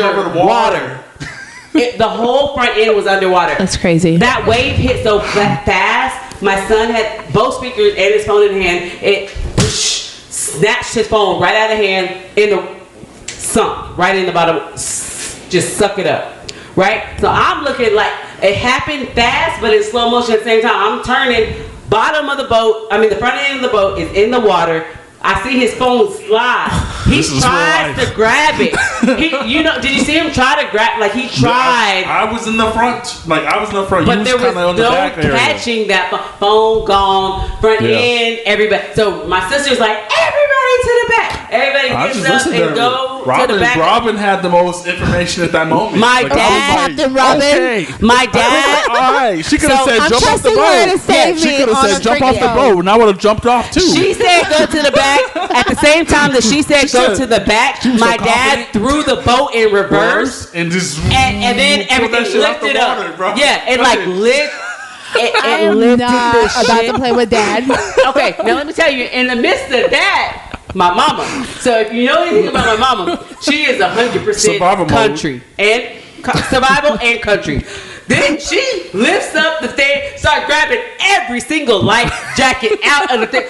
underwater. The whole front end was underwater. That's crazy. That wave hit so fast. My son had both speakers and his phone in hand. It snatched his phone right out of hand sunk right in the bottom. Just suck it up. Right? So I'm looking like it happened fast, but in slow motion at the same time. I'm turning bottom of the boat. I mean, the front end of the boat is in the water. I see his phone slide. He This is tries real to grab it. Did you see him try to grab? Like he tried. I was in the front. Like I was in the front. But You there was kinda on the no back area. catching that phone gone, front end, everybody. So my sister's like, everybody to the back. Everybody I gets just up listened and to go Robin. to the back. Robin had the most information at that moment. My Like, I dad- was like, Captain Robin. Okay. My dad. All right. She could have So said I'm jump off the trusting her boat. to save She me could have on said a jump off the freaking boat, and I would have jumped off too. She said go to the back. At the same time that she said go said- to the back, was my so dad confident. threw the boat in reverse. and just And then pulled that everything shit out the lifted up. water, bro. Yeah, it Go like ahead. lit. I it am lifted not the about shit. to play with dad. Okay, now let me tell you, in the midst of that, my mama. So if you know anything about my mama, she is 100% Survival mode. country and survival and country. Then she lifts up the thing, start grabbing every single life jacket out of the thing.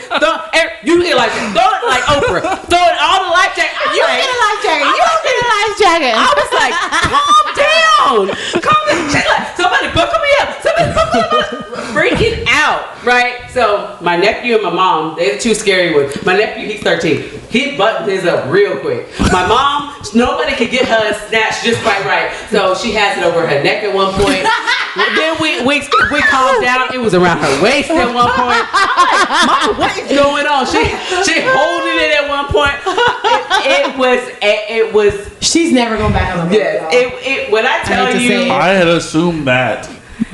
You get like throw it like Oprah, throwing all the life jackets. You get a life jacket. You get a life jacket. I was like, calm down. Calm down. She's like, somebody buckle me up. Somebody buckle me up. Freaking out, right? So my nephew and my mom, they're the two scary ones. My nephew, he's 13. He buttoned his up real quick. My mom, nobody could get her snatched just quite right. So she has it over her neck at one point. Then we calmed down. It was around her waist at one point. I'm like, Mom, what is going on? She holding it at one point. It was. She's never going back on the boat. Yeah. When I tell hate to say you, it. I had assumed that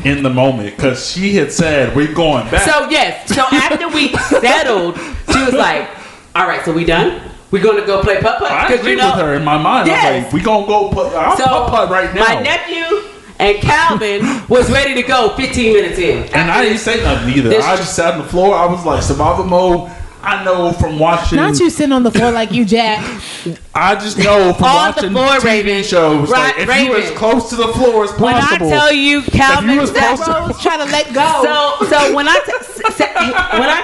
in the moment because she had said we're going back. So yes. So after we settled, she was like, "All right, so we done? We're gonna go play putt putt." I agreed with her in my mind. I was like, we gonna go putt. I'm putt putt right now. My nephew and Calvin was ready to go 15 minutes in. And I didn't say nothing either. I just sat on the floor. I was like, survival mode. I know from watching. Not you sitting on the floor like you Jack. I just know from On the watching floor, TV Raven. shows. Right, Like, if Raven. you as close to the floor as possible. When I tell you, Calvin, was That close to- Rose trying to let go. So when I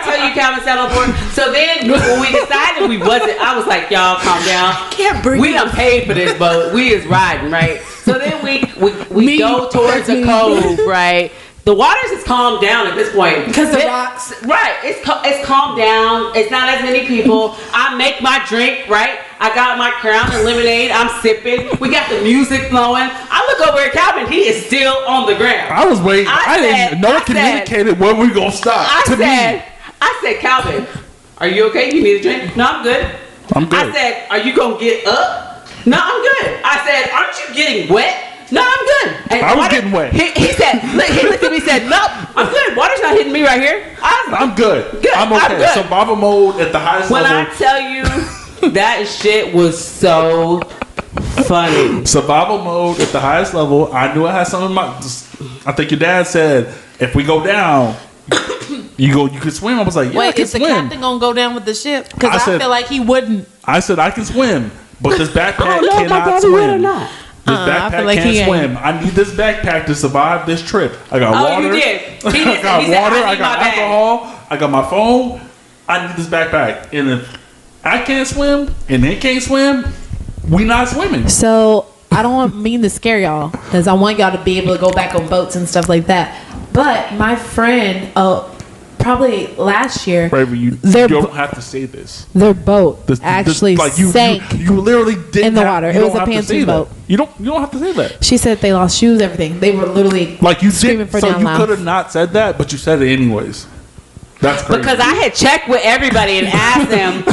tell you Calvin sat on board, so then when we decided we wasn't, I was like, y'all calm down. Can't breathe. We done paid for this boat. We is riding, right? So then we go towards the cove, right? The waters is calmed down at this point Because the rocks. Right, it's calmed down. It's not as many people. I make my drink, right? I got my Crown and lemonade. I'm sipping. We got the music flowing. I look over at Calvin. He is still on the ground. I was waiting. No one communicated when we gonna stop. I said, Calvin, are you okay? You need a drink? No, I'm good. I'm good. I said, are you gonna get up? No, I'm good. I said, aren't you getting wet? No, I'm good. And I was getting wet. He said, he looked at me and said, nope, I'm good. Water's not hitting me right here. I'm good. Good. I'm okay. I'm good. Survival mode at the highest When level. I tell you, that shit was so funny. Survival mode at the highest level. I knew I had some in my. I think your dad said if we go down, you can swim. I was like, yeah, I Wait, can is the swim. captain gonna go down with the ship? Because I I said- feel like he wouldn't. I said I can swim, but this backpack I don't know if my cannot daddy would or swim. not. This I backpack feel like he can't ain't. swim. I need this backpack to survive this trip. I got Oh, water. you did. He I got said, water. I need got my bag. alcohol. I got my phone. I need this backpack. And if I can't swim and they can't swim, we not swimming. So I don't mean to scare y'all because I want y'all to be able to go back on boats and stuff like that. But my friend, probably last year, Raven, you don't have to say this. their boat actually sank. You literally didn't in the have- water. you It was don't a have to say pontoon that. boat. You don't have to say that. She said they lost shoes, everything. They were literally Like you screaming did. for So down you loud. could have not said that, but you said it anyways. That's crazy. Because I had checked with everybody and asked them,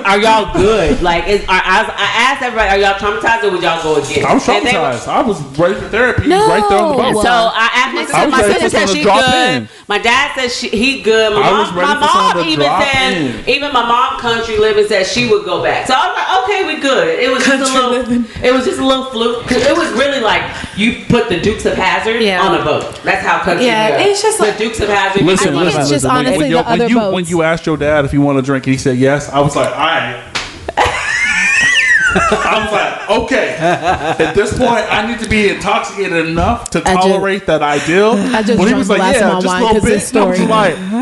"Are y'all good?" Like, I asked everybody, "Are y'all traumatized or would y'all go again?" I was And they were- traumatized. I was ready for therapy No. right there on the boat. So I asked my I sister. was My ready sister for said someone to she's drop good. in. My dad said he good. My I mom, was ready my for someone mom to even drop said, in. even my mom country living said she would go back. So I was like, okay, we good. It was just a little. It was just a little fluke. 'Cause it was really like you put the Dukes of Hazzard Yeah. on a boat. That's how country. Yeah, we are. it's just the like- Dukes of Hazzard. Listen, I think it's just honestly when, the other boats. when you asked your dad if he wanted a drink and he said yes, I was like, all right. I was like, okay. At this point, I need to be intoxicated enough to tolerate that ideal. I just when he drank was the like, last of yeah, my just wine a little 'cause bit. this And I was story. like, all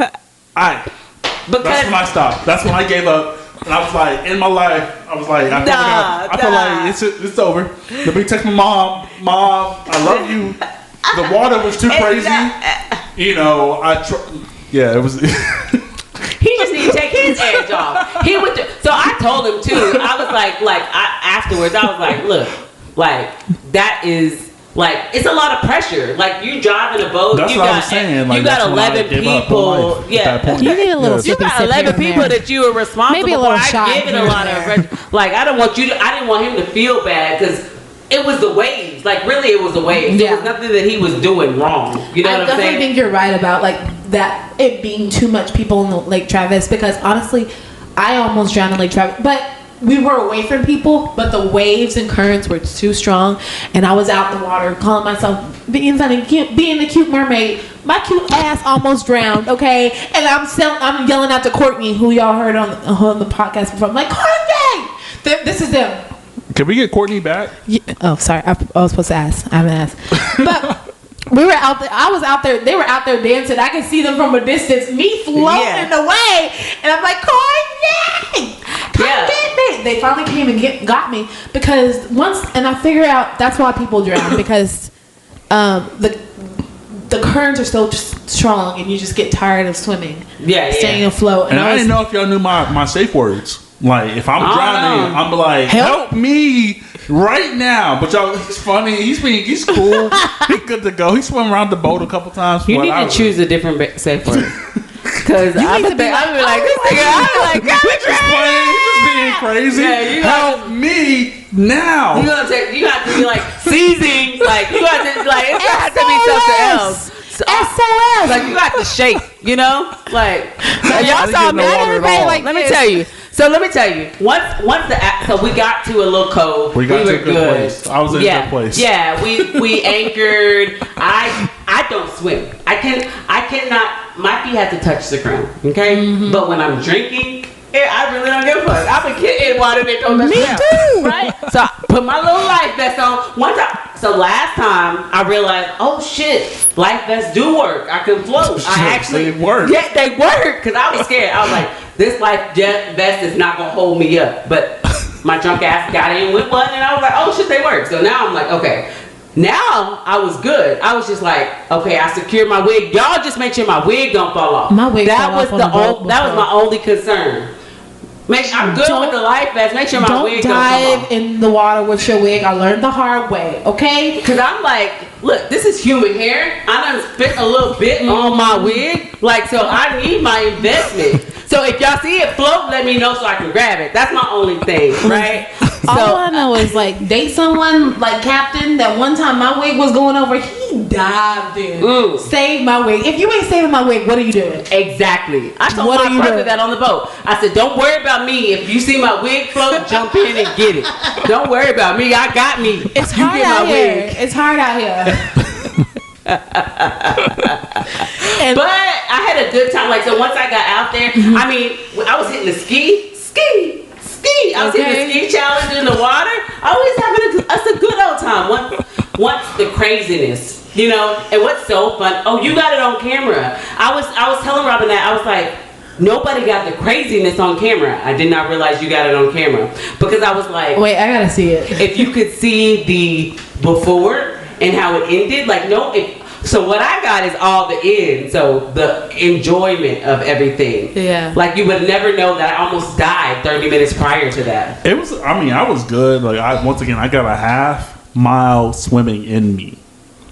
right. That's Because when I stopped. That's when I gave up. And I was like, in my life, I was like, I feel like it's over. Let me text my mom. Mom, I love you. The water was too crazy. You know, yeah, it was. he just needed to take his edge off. He would. So I told him too. I was afterwards, I was like, look, like that is. Like, it's a lot of pressure. Like, you driving a boat. That's you what got, I was saying. Like, you got that's when I 11 gave up on people. life at that point. You need a little Yes. You sippy got sip 11 here and people there. that you were responsible Maybe a for. little I shot gave it here a and lot there. of like, I didn't want him to feel bad because it was the waves. Like, really, it was the waves. Yeah. It was nothing that he was doing wrong. You know I what I'm definitely saying? think you're right about like that it being too much people in the Lake Travis because honestly, I almost drowned in Lake Travis, but we were away from people, but the waves and currents were too strong, and I was out in the water calling myself being funny, being the cute mermaid. My cute ass almost drowned. Okay, and I'm yelling out to Courtney, who y'all heard on the podcast before. I'm like, Courtney, this is them. Can we get Courtney back? Yeah. Oh, sorry, I was supposed to ask. I haven't asked, but. We were out there. I was out there. They were out there dancing. I could see them from a distance. Me floating away, and I'm like, Courtney, come get me. They finally came and got me because and I figured out that's why people drown because the currents are so strong, and you just get tired of swimming. Staying afloat. And I didn't know if y'all knew my safe words. Like if I'm drowning, I'm like, help me right now. But y'all, he's funny. He's cool. He's good to go. He swam around the boat a couple times. You need to choose a different safe word. Because I'm be like, this nigga, I'm like, he's just playing. He's just being crazy. Yeah, help me now. You got to be like seizing. Like you got to like it's got to be something else. SOS. Like you got to shake. You know, like y'all saw me. Like let me tell you. So we got to a little cove. We got to a good place. I was in a good place. Yeah, we anchored. I don't swim. I cannot. My feet have to touch the ground. Okay, but when I'm drinking, I really don't give a fuck. I've been kidding water that don't touch the ground. Me too. Right. So I put my little life vest on. So last time I realized, oh shit, life vests do work. I can float. They work. Yeah, they work. Because I was scared. I was like, this life vest is not gonna hold me up. But my drunk ass got in with one, and I was like, oh shit, they work. So now I'm like, okay. Now I was good. I was just like, okay, I secured my wig. Y'all just make sure my wig don't fall off. My wig that fell was off that was my only concern. I'm good with the life vest. Make sure my wig don't fall off. Don't dive in the water with your wig. I learned the hard way. Okay? Because I'm like, look, this is human hair. I done spent a little bit on my wig. Like, so I need my investment. So if y'all see it float, let me know so I can grab it. That's my only thing, right? All I know is like date someone like Captain. That one time my wig was going over, he dived in, saved my wig. If you ain't saving my wig, what are you doing? Exactly. I told my brother that on the boat. I said, don't worry about me. If you see my wig float, jump in and get it. Don't worry about me. I got me. It's hard out here. It's hard out here. But I had a good time. Like, so once I got out there, I mean, I was hitting the ski. I was hitting the ski challenge in the water. I was having a good old time. Once the craziness, you know. And what's so fun? Oh, you got it on camera. I was telling Robin that I was like, nobody got the craziness on camera. I did not realize you got it on camera because I was like, wait, I gotta see it. If you could see the before and how it ended, like so what I got is all the end, so the enjoyment of everything. Yeah. Like you would never know that I almost died 30 minutes prior to that. I was good. Like I got a half mile swimming in me.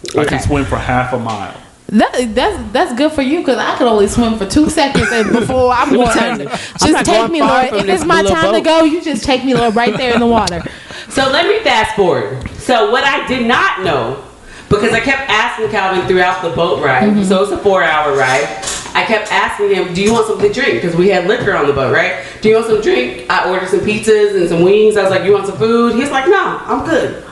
Okay. I can swim for half a mile. That's good for you because I could only swim for 2 seconds and before I'm going. Just take me, Lord. If it's my time to go, you just take me, Lord, right there in the water. So let me fast forward. So what I did not know, because I kept asking Calvin throughout the boat ride, so it's a 4-hour ride. I kept asking him, do you want something to drink? Because we had liquor on the boat, right? Do you want some drink? I ordered some pizzas and some wings. I was like, you want some food? He's like, no, I'm good.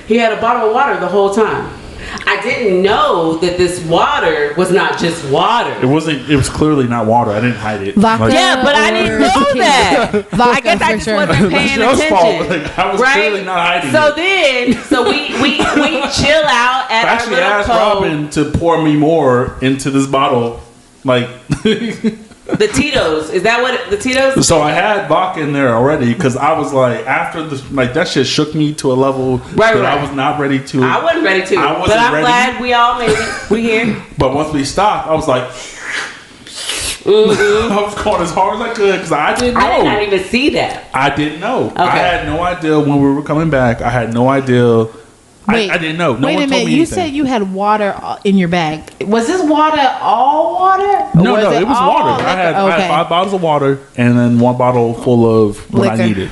He had a bottle of water the whole time. I didn't know that this water was not just water. It was clearly not water. I didn't hide it. Vodka, but I didn't know that. I guess I just wasn't paying attention. Like, I was clearly not hiding it. So we chill out at I actually our little asked cove. Robin to pour me more into this bottle. Like the Tito's. Is that what the Tito's? So I had vodka in there already because I was like, after this, like that shit shook me to a level that I was not ready to. I wasn't ready to. But I'm glad we all made it. We here. But once we stopped, I was like, I was going as hard as I could because I didn't know. I did not even see that. I didn't know. Okay. I had no idea when we were coming back. I had no idea. Wait, I didn't know. No wait one a told minute. me You anything. said you had water in your bag. Was this water all water? No, it was water. I had 5 bottles of water and then 1 bottle full of what I needed.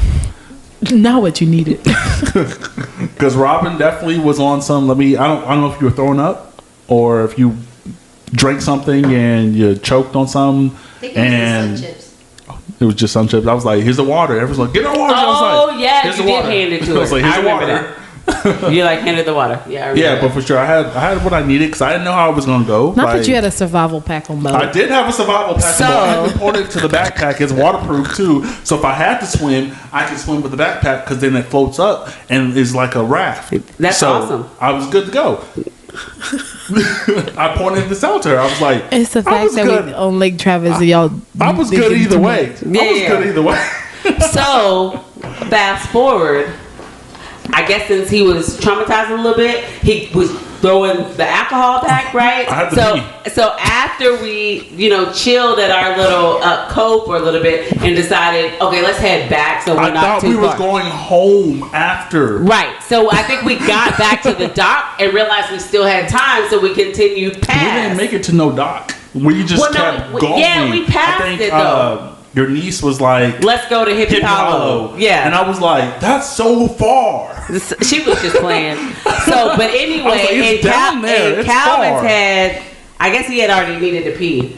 Not what you needed. Because Robin definitely was on some. I don't know if you were throwing up or if you drank something and you choked on something. And it was just sun chips. I was like, "Here's the water." Everyone's like, "Get the water." Oh, I was like, yeah, here's you the did water. hand it to her. I was like, "Here's I the remember water." You like handed the water. Yeah, I remember Yeah, that. but for sure, I had what I needed because I didn't know how I was gonna go. Not that you had a survival pack on boat. I did have a survival pack. So- I had to put it to the backpack. It's waterproof too. So if I had to swim, I could swim with the backpack because then it floats up and is like a raft. That's so awesome. I was good to go. I pointed this out to her. I was like, It's the I fact was that good. we on Lake Travis, y'all. I was good either way. I was Yeah. good either way. So, fast forward, I guess since he was traumatized a little bit, he was throwing the alcohol back, right? I had to pee. So after we, chilled at our little cove for a little bit and decided, okay, let's head back so we're I not thought too we far. was going home after. Right. So I think we got back to the dock and realized we still had time, so we continued past. We didn't make it to no dock. We just Well, no, kept we- going. yeah, we passed I think, it, though. Your niece was like, Let's go to Hippie Hippie Hollow. Hollow. Yeah. And I was like, that's so far. She was just playing. So, but anyway, I was like, it's down there. It's Calvin's far. had, I guess he had already needed to pee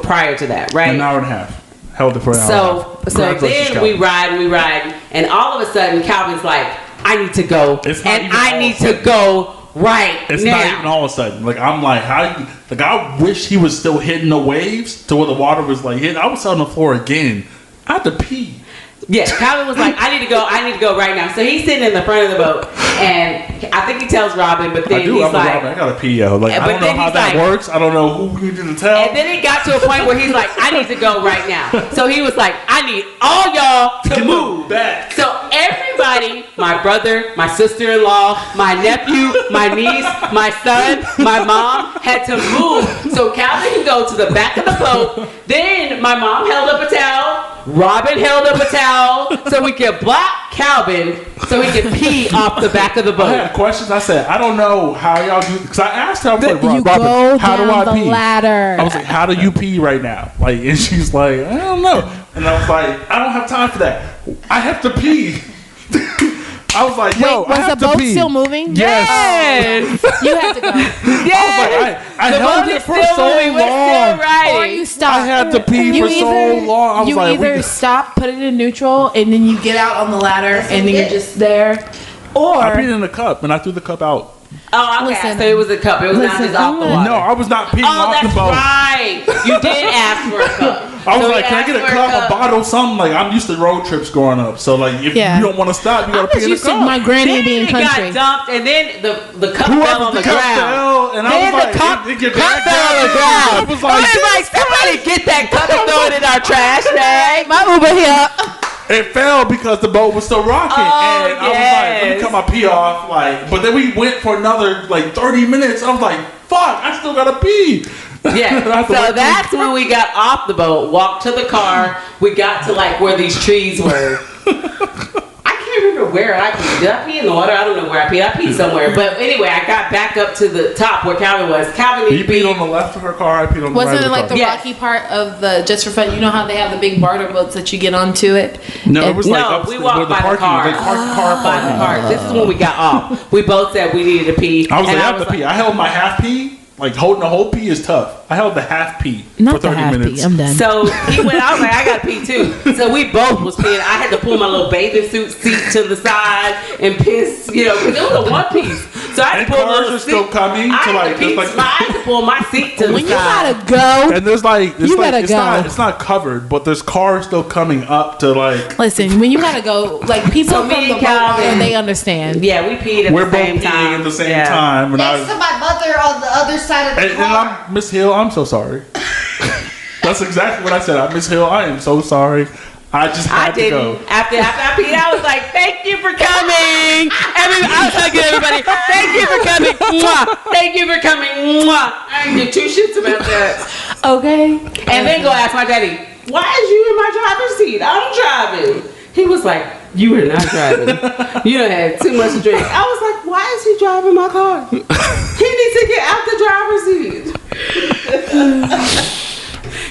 prior to that, right? An hour and a half. Held it for an hour. So Congratulations, then we Calvin. ride, and all of a sudden Calvin's like, I need to go, It's not and even I all need of a sudden. to go right It's now. not even all of a sudden. Like, I'm like, I wish he was still hitting the waves to where the water was like hitting. I was on the floor again. I had to pee. Yeah, Calvin was like, I need to go right now. So he's sitting in the front of the boat, and I think he tells Robin, but then I do. he's I'm like, like, I gotta pee, yo. Like, But I don't know then how he's that like- works. I don't know who you need to tell. and then it got to a point where he's like, I need to go right now. So he was like, I need all y'all to Get move. back. So everybody, my brother, my sister-in-law, my nephew, my niece, my son, my mom had to move so Calvin can go to the back of the boat. Then my mom held up a towel. Robin held up a towel so we could block Calvin so he could pee off the back of the I boat. had questions. I said, I don't know how y'all do. Because I asked her, I was like, You Robin, go how do down I the pee? ladder. I was like, how do you pee right now? Like, and she's like, I don't know. And I was like, I don't have time for that. I have to pee. I was like, yo, Wait, I was have the to boat pee. still moving? Yes. You had to go. Yes. I The held boat it is for still so moving. We're still long. riding. Or you stop. I had to pee You for so either- long. I was you like, either stop, put it in neutral, and then you get out on the ladder, and then you're just there. Or I peed in a cup, and I threw the cup out. Oh, okay. Listen. So it was a cup. It was not Listen, just off the I'm water. No, I was not peeing Oh, off that's the boat. right. You did ask for a cup. I was So like, he can I asked get a for cup, a bottle, something? Like, I'm used to road trips growing up. So, like, if Yeah. you don't want to stop, you I got to was pee in a used to cup. my granny Then being it country. got dumped, and then the cup Whoever fell on the cup ground. fell, and I Then was like, the cup, it get cup back fell on the down. ground. I was like, somebody get that cup and throw it in our trash bag. My Uber here. it fell because the boat was still rocking. Oh, and I was like, let me yes. cut my pee off. Like, but then we went for another, like, 30 minutes. I was like, fuck, I still got to pee. I Yeah, have to so wait that's when we got off the boat, walked to the car. We got to like where these trees were. I can't remember where I peed. Did I pee in the water? I don't know where I peed. I peed somewhere. But anyway, I got back up to the top where Calvin was. Calvin You needed to peed pee. on the left of her car, I peed on the right Wasn't of it the like car. the Yes. rocky part of the Just for Fun? You know how they have the big barter boats that you get onto it? No, it was like No, up we where walked the by the parking, car. like car By the parking. park. This is when we got off. We both said we needed to pee. I was and like, I have to pee. I held my half pee. Like, holding the whole pee is tough. I held the half pee for Not the 30 half minutes. pee. I'm done. So he went. I was like, I gotta pee too. So we both was peeing. I had to pull my little bathing suit seat to the side and piss, because it was a one piece. So I had And to pull a cars little are still seat. coming I to, had like, to pee. just, like- I had to pull my seat to the When you side. gotta go, And there's like, it's You like, gotta it's go. not, it's not covered, but there's cars still coming up to like. listen. When you gotta go, like people So from me the and boat, Calvin- and they understand. Yeah, we peed at We're the both same peeing time at the same Yeah. time, and I Next was, to my mother on the other side of the and car. I'm Miss Hill. I'm so sorry. That's exactly what I said. I'm Miss Hill. I am so sorry. I just I had to didn't. go. After I peed, I was like, "Thank you for coming." I was hugging everybody. Thank you for coming. Mwah. Thank you for coming. Mwah. I didn't give two shits about that. Okay. And then go ask my daddy, "Why is you in my driver's seat? I'm driving." He was like, "You were not driving. You done had too much to drink." I was like, "Why is he driving my car? He needs to get out the driver's seat."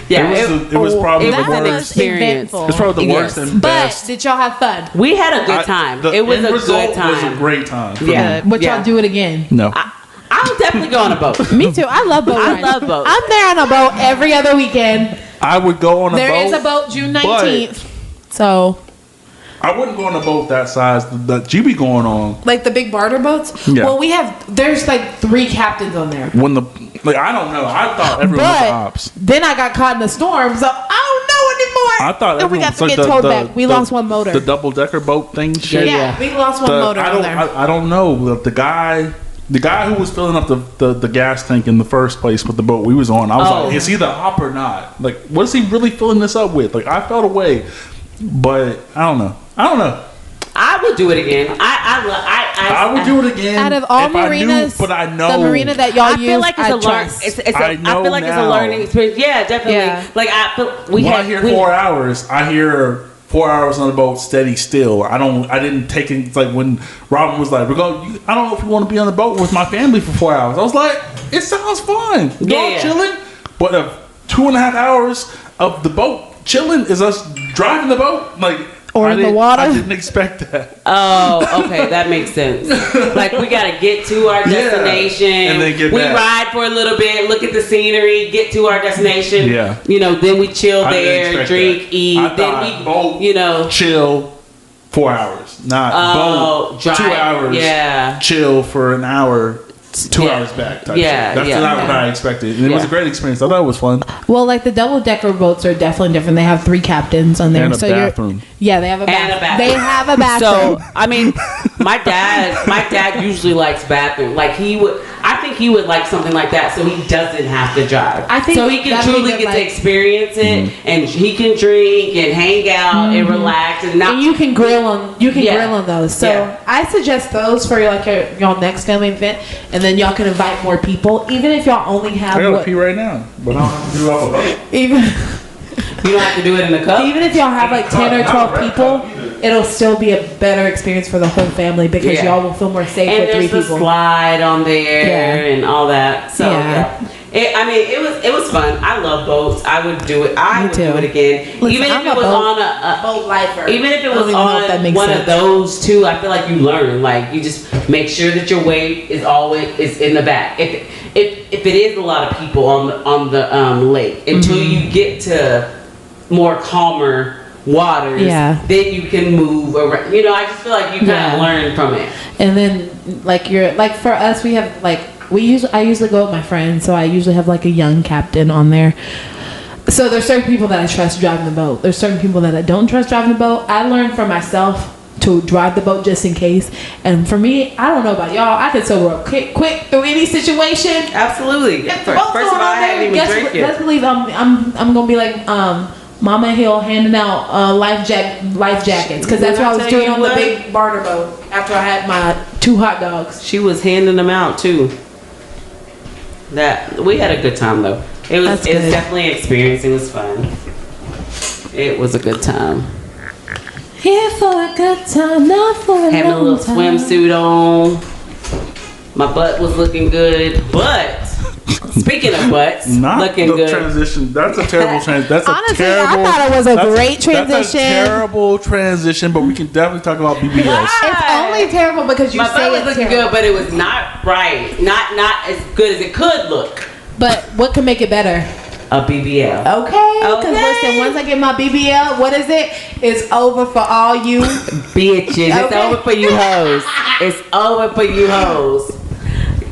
Yeah, It was probably it the was an worst. experience. eventful. It's probably the worst Yes. and But best. did y'all have fun? We had a good time. The It was end a result good time. was a great time. for Yeah. me. Would y'all do it again? No. I'll definitely go on a boat. Me too. I love boat I rides. love boats. I'm there on a boat every other weekend. I would go on a There boat. is a boat June but 19th. So I wouldn't go on a boat that size that you be going on. Like the big barter boats? Yeah. Well, there's like 3 captains on there. When I don't know. I thought everyone was But ops. then I got caught in a storm, so I don't know anymore. I thought and we everyone got was to like get towed back. We lost one motor. The double-decker boat thing shit. Yeah, we lost one motor on there. I don't know. The guy who was filling up the gas tank in the first place with the boat we was on, I was like, is he the op or not? Like, what is he really filling this up with? Like, I felt away, but I don't know. I would do it again. I would do it again. Out of all if I knew, marinas, but I know the marina that y'all I use, feel like it's I a trust. I feel like it's a learning experience. Yeah, definitely. Yeah. Like I hear 4 hours, I hear 4 hours on the boat steady still. I didn't take it. It's like when Robin was like, I don't know if you want to be on the boat with my family for 4 hours. I was like, it sounds fun. Y'all chilling. But 2.5 hours of the boat chilling is us driving the boat. Like, or in the water. I didn't expect that. Oh, okay, that makes sense. Like, we gotta get to our destination, and then get back. Ride for a little bit, look at the scenery, get to our destination. Yeah, then we chill there, drink, that. eat. Then we boat, chill 4 hours, not boat drive, 2 hours. Yeah, chill for an hour. 2 hours back. Type shit. That's not what I expected. And it was a great experience. I thought it was fun. Well, like the double-decker boats are definitely different. They have 3 captains on there. And a bathroom. They have a bathroom. They have a bathroom. So I mean, my dad usually likes bathroom. Like I think he would like something like that, so he doesn't have to drive. I think so he can truly get to experience it, and he can drink and hang out and relax, and you can grill on grill on those. So I suggest those for your next family event, and then y'all can invite more people, even if y'all only have. I gotta pee right now, but I don't have to do it off a boat. Even you don't have to do it in a cup. Even if y'all have like 10 or 12 people, it'll still be a better experience for the whole family because y'all will feel more safe with 3 people. And there's a slide on there and all that. So it was fun. I love boats. I would do it. I would do it again. Listen, even if it was on a boat lifer. Even if it was on one of those two, I feel like you learn. Like, you just make sure that your weight is always in the back. If it is a lot of people on the lake, until you get to more calmer waters, then you can move around. I just feel like you kind of learn from it. And then for us, we have I usually go with my friends, so I usually have like a young captain on there. So there's certain people that I trust driving the boat. There's certain people that I don't trust driving the boat. I learned for myself to drive the boat just in case. And for me, I don't know about y'all, I can sober up quick through any situation. Absolutely. First of all, I hadn't even drank it. Best believe I'm gonna be like Mama Hill handing out life jackets, because that's what I was doing on the big barter boat after I had my 2 hot dogs. She was handing them out too. That we had a good time though. It was definitely an experience. It was fun. It was a good time. Here for a good time, not for a Having a little time. swimsuit on. My butt was looking good, but speaking of butts, looking good. Transition. That's a terrible transition. That's honestly, I thought it was a great transition. That's a terrible transition, but we can definitely talk about BBLs. It's only terrible because you my say butt was it's looking terrible. good, but it was not right. Not as good as it could look. But what can make it better? A BBL. Okay. Because listen, once I get my BBL, what is it? It's over for all you bitches. It's over for you hoes. It's over for you hoes.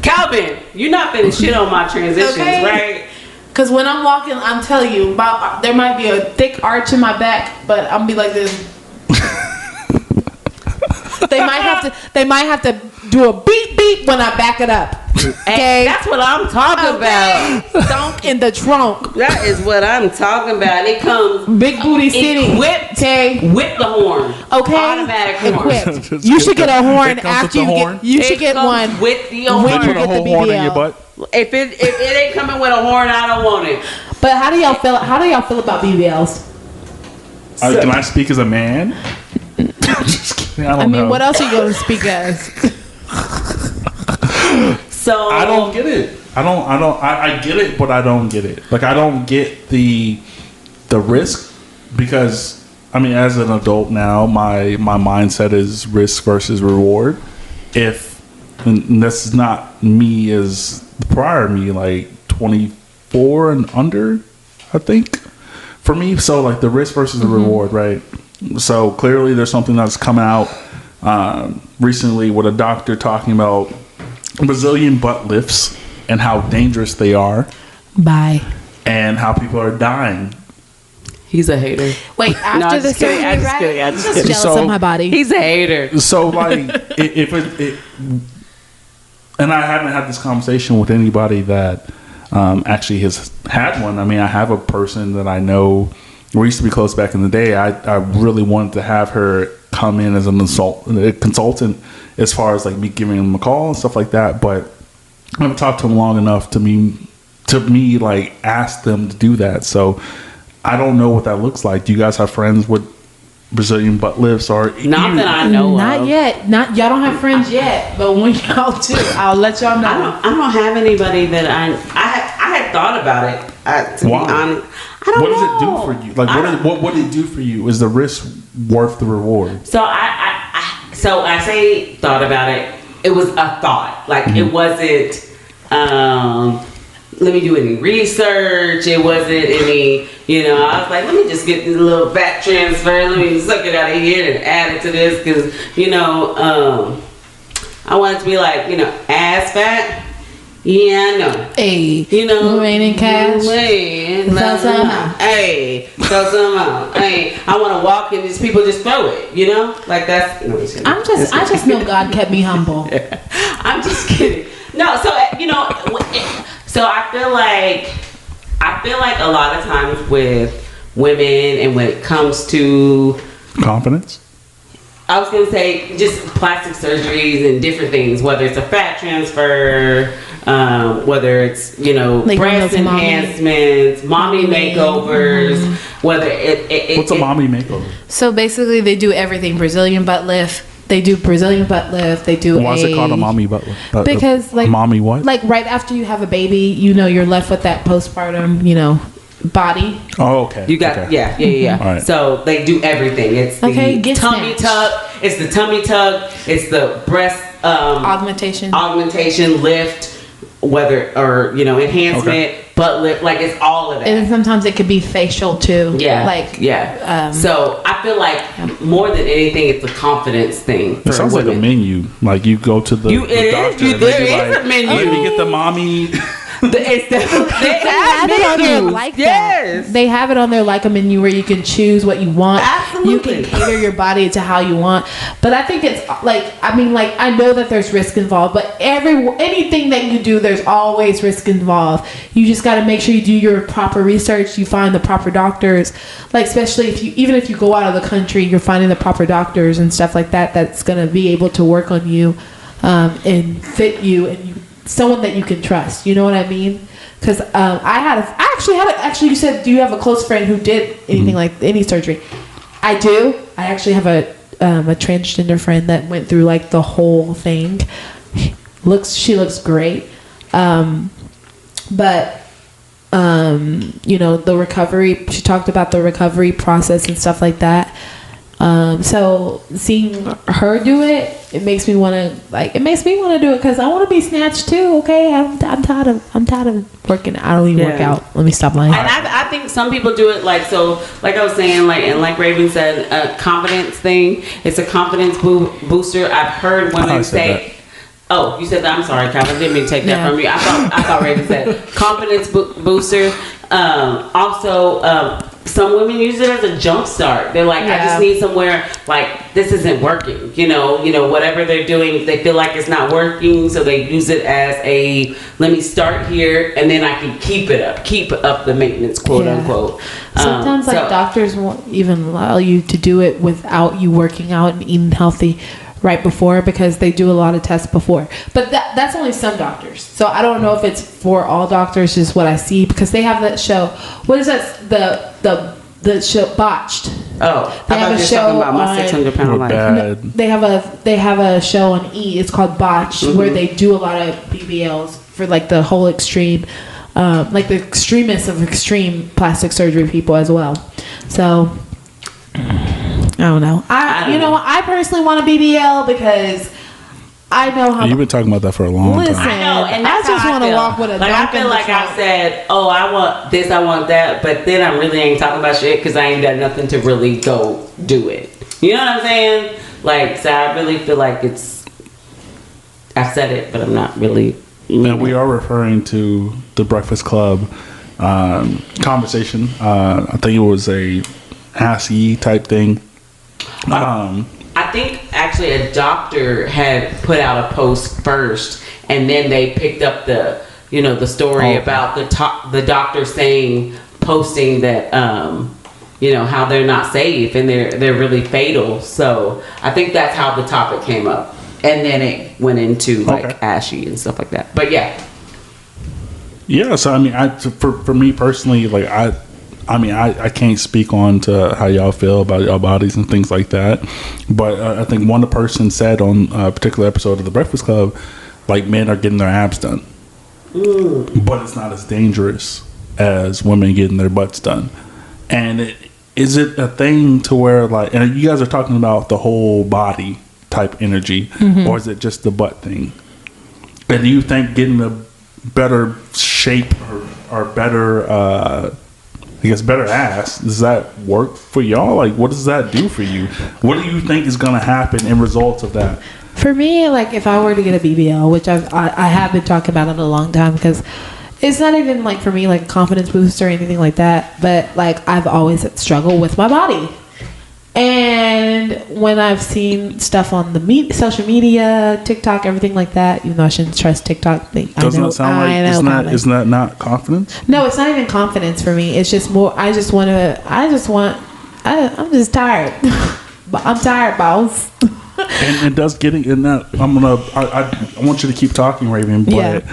Calvin, you're not finna shit on my transitions, right? Because when I'm walking, I'm telling you, there might be a thick arch in my back, but I'm be like this. They might have to do a beep beep when I back it up. Okay, that's what I'm talking about. Stunk in the trunk. That is what I'm talking about. It comes big booty city. Equipped, with the horn. Okay, automatic horn. Equipped. You should get a horn after you get. You should get one with the horn. They put a whole horn in your butt. If it ain't coming with a horn, I don't want it. But how do y'all feel? How do y'all feel about BBLs? Can I speak as a man? Just kidding. I mean, what else are you going to speak as? So I don't get it. I get it, but I don't get it. Like, I don't get the risk, because I mean, as an adult now, my mindset is risk versus reward. And this is not me as the prior me, like 24 and under, I think, for me. So like the risk versus the reward, right? So clearly there's something that's come out recently with a doctor talking about Brazilian butt lifts and how dangerous they are. Bye. And how people are dying. He's a hater. Wait, after the surgery, I'm just right? kidding. I'm I'm just just kidding. jealous So- of my body. He's a hater. So like, if it, and I haven't had this conversation with anybody that actually has had one. I mean, I have a person that I know. We used to be close back in the day. I really wanted to have her come in as a consultant as far as like me giving him a call and stuff like that. But I haven't talked to him long enough to me like ask them to do that. So I don't know what that looks like. Do you guys have friends with Brazilian butt lifts or Not that I know Not of. yet. Not y'all don't have friends yet, but when y'all do, I'll let y'all know. I don't have anybody that I had thought about it. To Why? be honest, I don't What know. does it do for you? Like, what did it do for you? Is the risk worth the reward? So I say thought about it. It was a thought. Like it wasn't. Let me do any research. It wasn't any. I was like, let me just get this little fat transfer. Let me suck it out of here and add it to this because I want it to be like ass fat. Yeah, I know. Hey, remaining cash. So somehow. Hey, I want to walk and just people just throw it. Like that's. No, I just know God kept me humble. I'm just kidding. No, so so I feel like a lot of times with women and when it comes to Confidence? I was gonna say just plastic surgeries and different things, whether it's a fat transfer, whether it's Like breast those mommy- enhancements, mommy makeovers, whether What's a mommy makeover? So basically, they do everything. Brazilian butt lift. They do Brazilian butt lift. They do. Why is it called a mommy butt lift? Because like mommy what? Like right after you have a baby, you're left with that postpartum, body. Oh, okay. You got okay. yeah. All right. So they do everything. It's the get tummy snatched. tuck. It's the tummy tuck. It's the breast Augmentation. lift, whether or enhancement, Okay. butt lift. Like it's all of that. And sometimes it could be facial too. Yeah. So I feel like more than anything, it's a confidence thing. It sounds like a menu. Like you go to the doctor. And there they be is like, a menu. Let me get the mommy. It's definitely, they have it on there menus. like Yes. that. They have it on there like a menu where you can choose what you want. Absolutely. You can cater your body to how you want. But I think it's I know that there's risk involved, but anything that you do, there's always risk involved. You just got to make sure you do your proper research. You find the proper doctors, like especially even if you go out of the country, you're finding the proper doctors and stuff like that. That's gonna be able to work on you and fit you and someone that you can trust. You know what I mean? Because actually you said, do you have a close friend who did anything like any surgery? I do. I actually have a transgender friend that went through like the whole thing. She looks great. But the recovery, she talked about the recovery process and stuff like that. So seeing her do it, it makes me want to do it because I want to be snatched too. Okay, I'm tired of working. I don't even work out. Let me stop lying. And I think some people do it like I was saying, like Raven said, a confidence thing. It's a confidence booster. I've heard women say. Oh, you said that. I'm sorry, Calvin. I didn't mean to take that from you. I thought Raven said confidence booster. Also, some women use it as a jump start. They're like, I just need somewhere like this isn't working. Whatever they're doing, they feel like it's not working, so they use it as let me start here, and then I can keep up the maintenance, quote unquote. Sometimes doctors won't even allow you to do it without you working out and eating healthy right before because they do a lot of tests before. But that's only some doctors. So I don't know if it's for all doctors, just what I see, because they have that show. What is that? The show Botched. Oh, they have a show about my 600-pound life. No, they have a show on E. It's called Botched, where they do a lot of BBLs for like the whole extreme, like the extremists of extreme plastic surgery people as well. So I don't know. I personally want a BBL because I know how. You've been talking about that for a long Listen, time. I know, and I that's just how want to feel. walk with a like dunk I feel in the like I trunk. said, oh, I want this, I want that, but then I really ain't talking about shit because I ain't got nothing to really go do it. You know what I'm saying? Like, so I really feel like I said it, but I'm not really. And we are referring to the Breakfast Club conversation. I think it was a Ask Ye type thing. I think actually a doctor had put out a post first, and then they picked up the story about the doctor posting that how they're not safe and they're really fatal. So I think that's how the topic came up, and then it went into like ashy and stuff like that. But yeah. So I mean, for me personally, like I can't speak on to how y'all feel about your bodies and things like that. But I think one person said on a particular episode of The Breakfast Club, like, men are getting their abs done. But it's not as dangerous as women getting their butts done. And is it a thing to where, like, and you guys are talking about the whole body type energy, or is it just the butt thing? And do you think getting a better shape or better, I guess, better ass, does that work for y'all? Like, what does that do for you? What do you think is going to happen in results of that? For me, like, if I were to get a BBL, which I have been talking about it a long time, because it's not even like for me like a confidence booster or anything like that, but like I've always struggled with my body. And when I've seen stuff on the social media, TikTok, everything like that, even though I shouldn't trust TikTok, doesn't that sound like isn't that not confidence? No, it's not even confidence for me. It's just more. I'm just tired. I'm tired, boss. And does getting in that? I want you to keep talking, Raven. But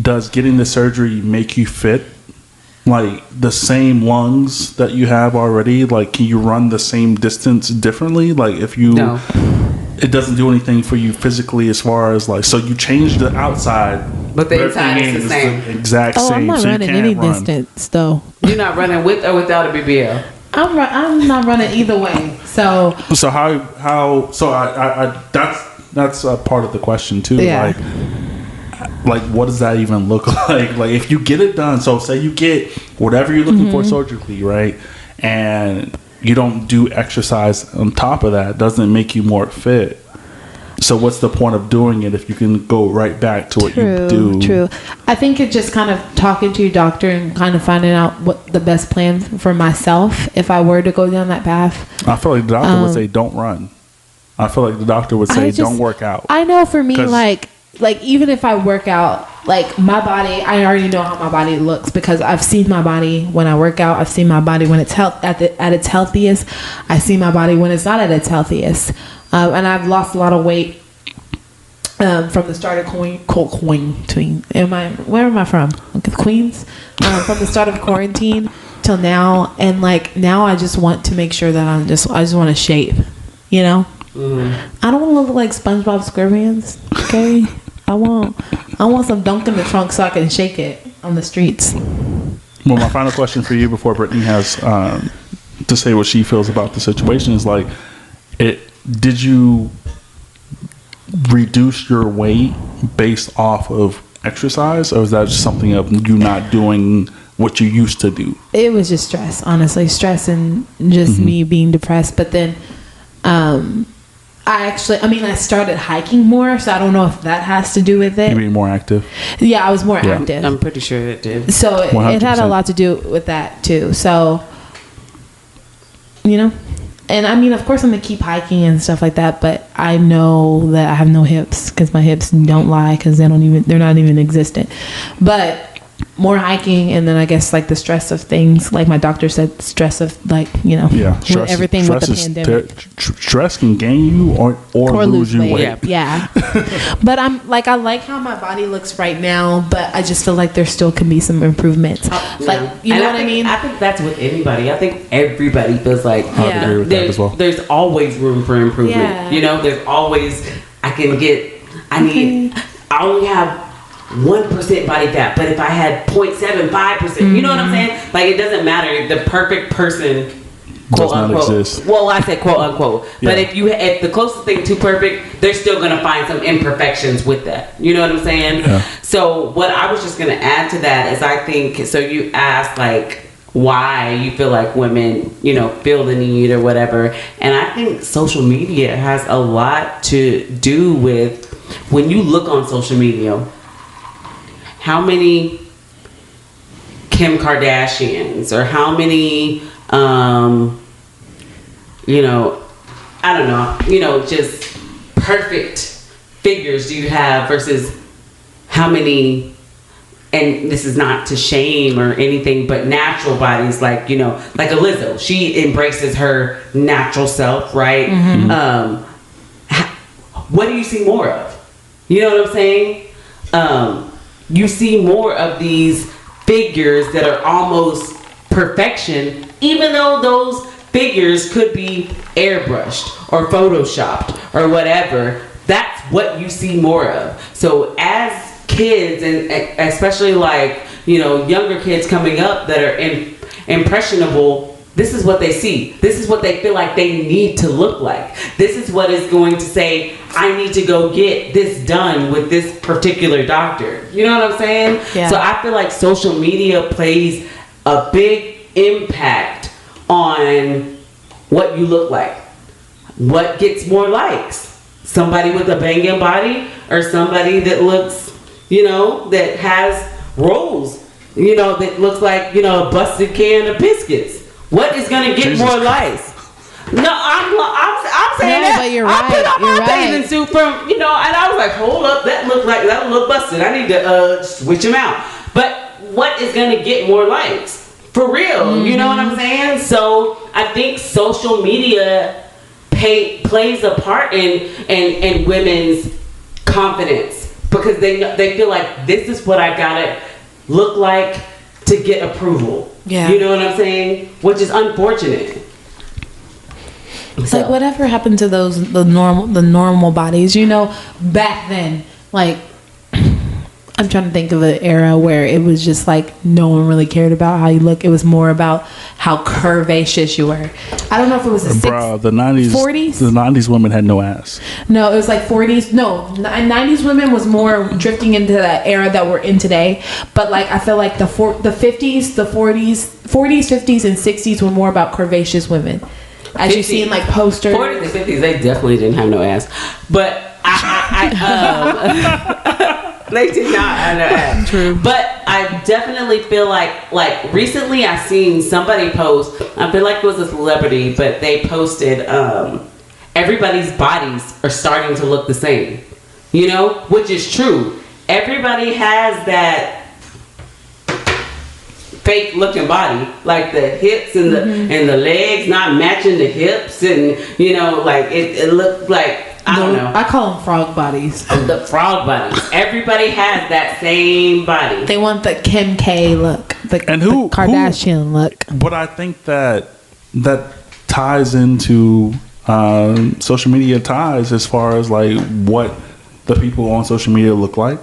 does getting the surgery make you fit? Like the same lungs that you have already, like can you run the same distance differently? Like if you, it doesn't do anything for you physically as far as like, so you change the outside, but the inside is the same. The exact same. I'm not running any distance though. You're not running with or without a BBL. I'm not running either way. So how? So I that's a part of the question too. Yeah. Like what does that even look like? Like if you get it done, so say you get whatever you're looking for surgically, right? And you don't do exercise on top of that, doesn't make you more fit. So what's the point of doing it if you can go right back to what you do? True. I think it's just kind of talking to your doctor and kind of finding out what the best plan for myself if I were to go down that path. I feel like the doctor would say don't run. I feel like the doctor would say don't work out. I know for me, like even if I work out, like my body, I already know how my body looks because I've seen my body when I work out. I've seen my body when it's at its healthiest. I see my body when it's not at its healthiest. And I've lost a lot of weight from the start of quarantine. Where am I from? Queens. From the start of quarantine till now, and like now I just want to make sure that I just want to shape. You know, I don't want to look like SpongeBob SquarePants. Okay, I want some dunk in the trunk so I can shake it on the streets. Well, my final question for you before Brittany has to say what she feels about the situation is like, did you reduce your weight based off of exercise, or is that just something of you not doing what you used to do? It was just stress, honestly, stress and just me being depressed. But then I started hiking more, so I don't know if that has to do with it. You being more active? Yeah, I was more active. I'm pretty sure it did. So it had a lot to do with that too. So, you know, and I mean, of course I'm going to keep hiking and stuff like that, but I know that I have no hips because my hips don't lie because they're not even existent. But more hiking, and then I guess like the stress of things, like my doctor said, stress of like, you know, stress, everything with the pandemic. Stress can gain you or lose you weight. Yeah. But I'm like, I like how my body looks right now, but I just feel like there still can be some improvements. Like, you know what I mean? I think that's with anybody. I think everybody feels like I agree with that as well. There's always room for improvement. Yeah. You know, there's always I only have 1% body fat, but if I had 0.75%, you know what I'm saying? Like, it doesn't matter. The perfect person quote Does not unquote. exist. Well, I said quote unquote. But Yeah. if the closest thing to perfect, they're still gonna find some imperfections with that. You know what I'm saying? Yeah. So what I was just gonna add to that is I think so. You asked like why you feel like women, feel the need or whatever, and I think social media has a lot to do with when you look on social media. How many Kim Kardashians or how many I don't know, just perfect figures do you have versus how many, and this is not to shame or anything, but natural bodies like a Lizzo. She embraces her natural self, right? What do you see more of? You know what I'm saying? You see more of these figures that are almost perfection, even though those figures could be airbrushed or photoshopped or whatever. That's what you see more of. So as kids, and especially younger kids coming up that are impressionable, this is what they see. This is what they feel like they need to look like. This is what is going to say, I need to go get this done with this particular doctor. You know what I'm saying? Yeah. So I feel like social media plays a big impact on what you look like. What gets more likes? Somebody with a banging body or somebody that looks, that has rolls, that looks like, a busted can of biscuits. What is going to get more likes? No, I'm saying No, that. but you're I put right, on my you're right. bathing suit from, and I was like, hold up, that look busted. I need to switch them out. But what is going to get more likes? For real, you know what I'm saying? So I think social media plays a part in women's confidence because they feel like this is what I gotta look like to get approval. Yeah. You know what I'm saying? Which is unfortunate. It's like whatever happened to the normal bodies, back then, like I'm trying to think of an era where it was just like no one really cared about how you look. It was more about how curvaceous you were. I don't know if it was the 90s 40s. The 90s women had no ass. No, it was like 40s. No, 90s women was more drifting into that era that we're in today. But like I feel like the 50s, the 40s, 50s, and 60s were more about curvaceous women. As you see in like posters. 40s and 50s, they definitely didn't have no ass. But they did not have no ass. True. But I definitely feel like recently I seen somebody post, I feel like it was a celebrity, but they posted everybody's bodies are starting to look the same. Which is true. Everybody has that fake looking body, like the hips and the legs not matching the hips, and it looked like I don't know. I call them frog bodies. The frog bodies. Everybody has that same body. They want the Kim K look, the Kardashian look. But I think that ties into social media ties as far as like what the people on social media look like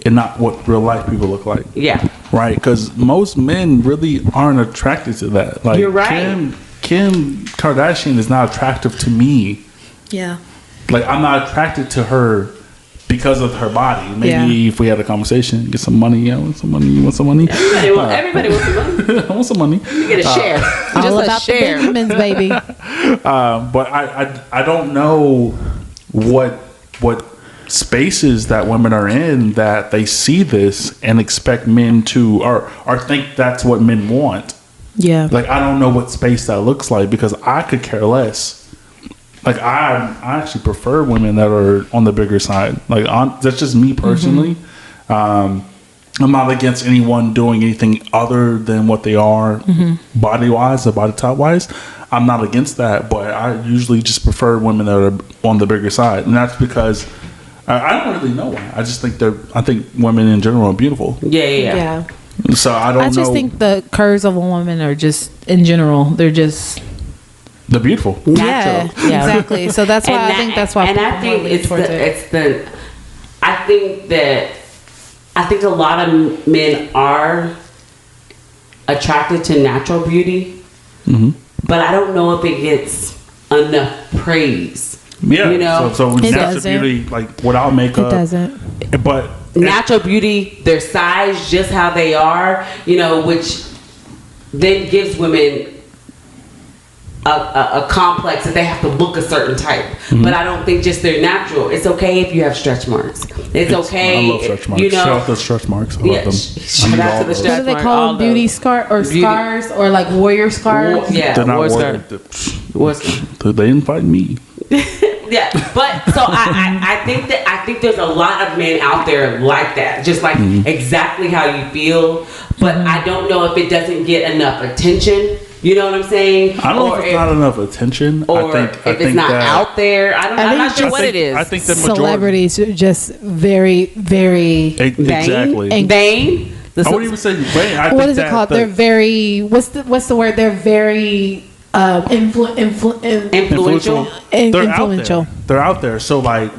and not what real life people look like. Yeah. Right, because most men really aren't attracted to that. Like You're right. Kim Kardashian is not attractive to me. Yeah. Like I'm not attracted to her because of her body. Maybe if we had a conversation, get some money. You want some money? You want some money? Everybody wants some money. I want some money. You get a share. All Just about a share. the Benjamins, baby. But I don't know what spaces that women are in that they see this and expect men to or think that's what men want. Yeah. Like I don't know what space that looks like because I could care less. Like I actually prefer women that are on the bigger side. Like that's just me personally. I'm not against anyone doing anything other than what they are body wise or body type wise. I'm not against that, but I usually just prefer women that are on the bigger side, and that's because I don't really know why. I just think I think women in general are beautiful. Yeah. So I don't know. I just think the curves of a woman are just in general. They're just. They're beautiful. Natural. Yeah, exactly. So that's why I think that's why. And I think I think a lot of men are attracted to natural beauty, but I don't know if it gets enough praise. Yeah, you know, so It natural doesn't. beauty, like without makeup, It doesn't. But natural beauty, their size, just how they are, you know, which then gives women a complex that they have to look a certain type. But I don't think just they're natural. It's okay if you have stretch marks. It's okay. I love stretch marks. You know, Shout out to stretch marks. I love them. shout need out all to the those. stretch What do they mark, call all them? Beauty those. scar or Beauty- scars or like warrior scars? Yeah, They're not war worth scar. it. War scar. They didn't fight me. Yeah, but so I think there's a lot of men out there like that, just like exactly how you feel. But I don't know if it doesn't get enough attention. You know what I'm saying? I don't know if it's not enough attention. or I think if it's not that, out there. I'm not sure what it is. I think the majority. Celebrities are just very, very Exactly. And- Vain. I wouldn't even say vain. I what think is it that called? They're very what's the word? They're very Influential. influential. They're out there. So like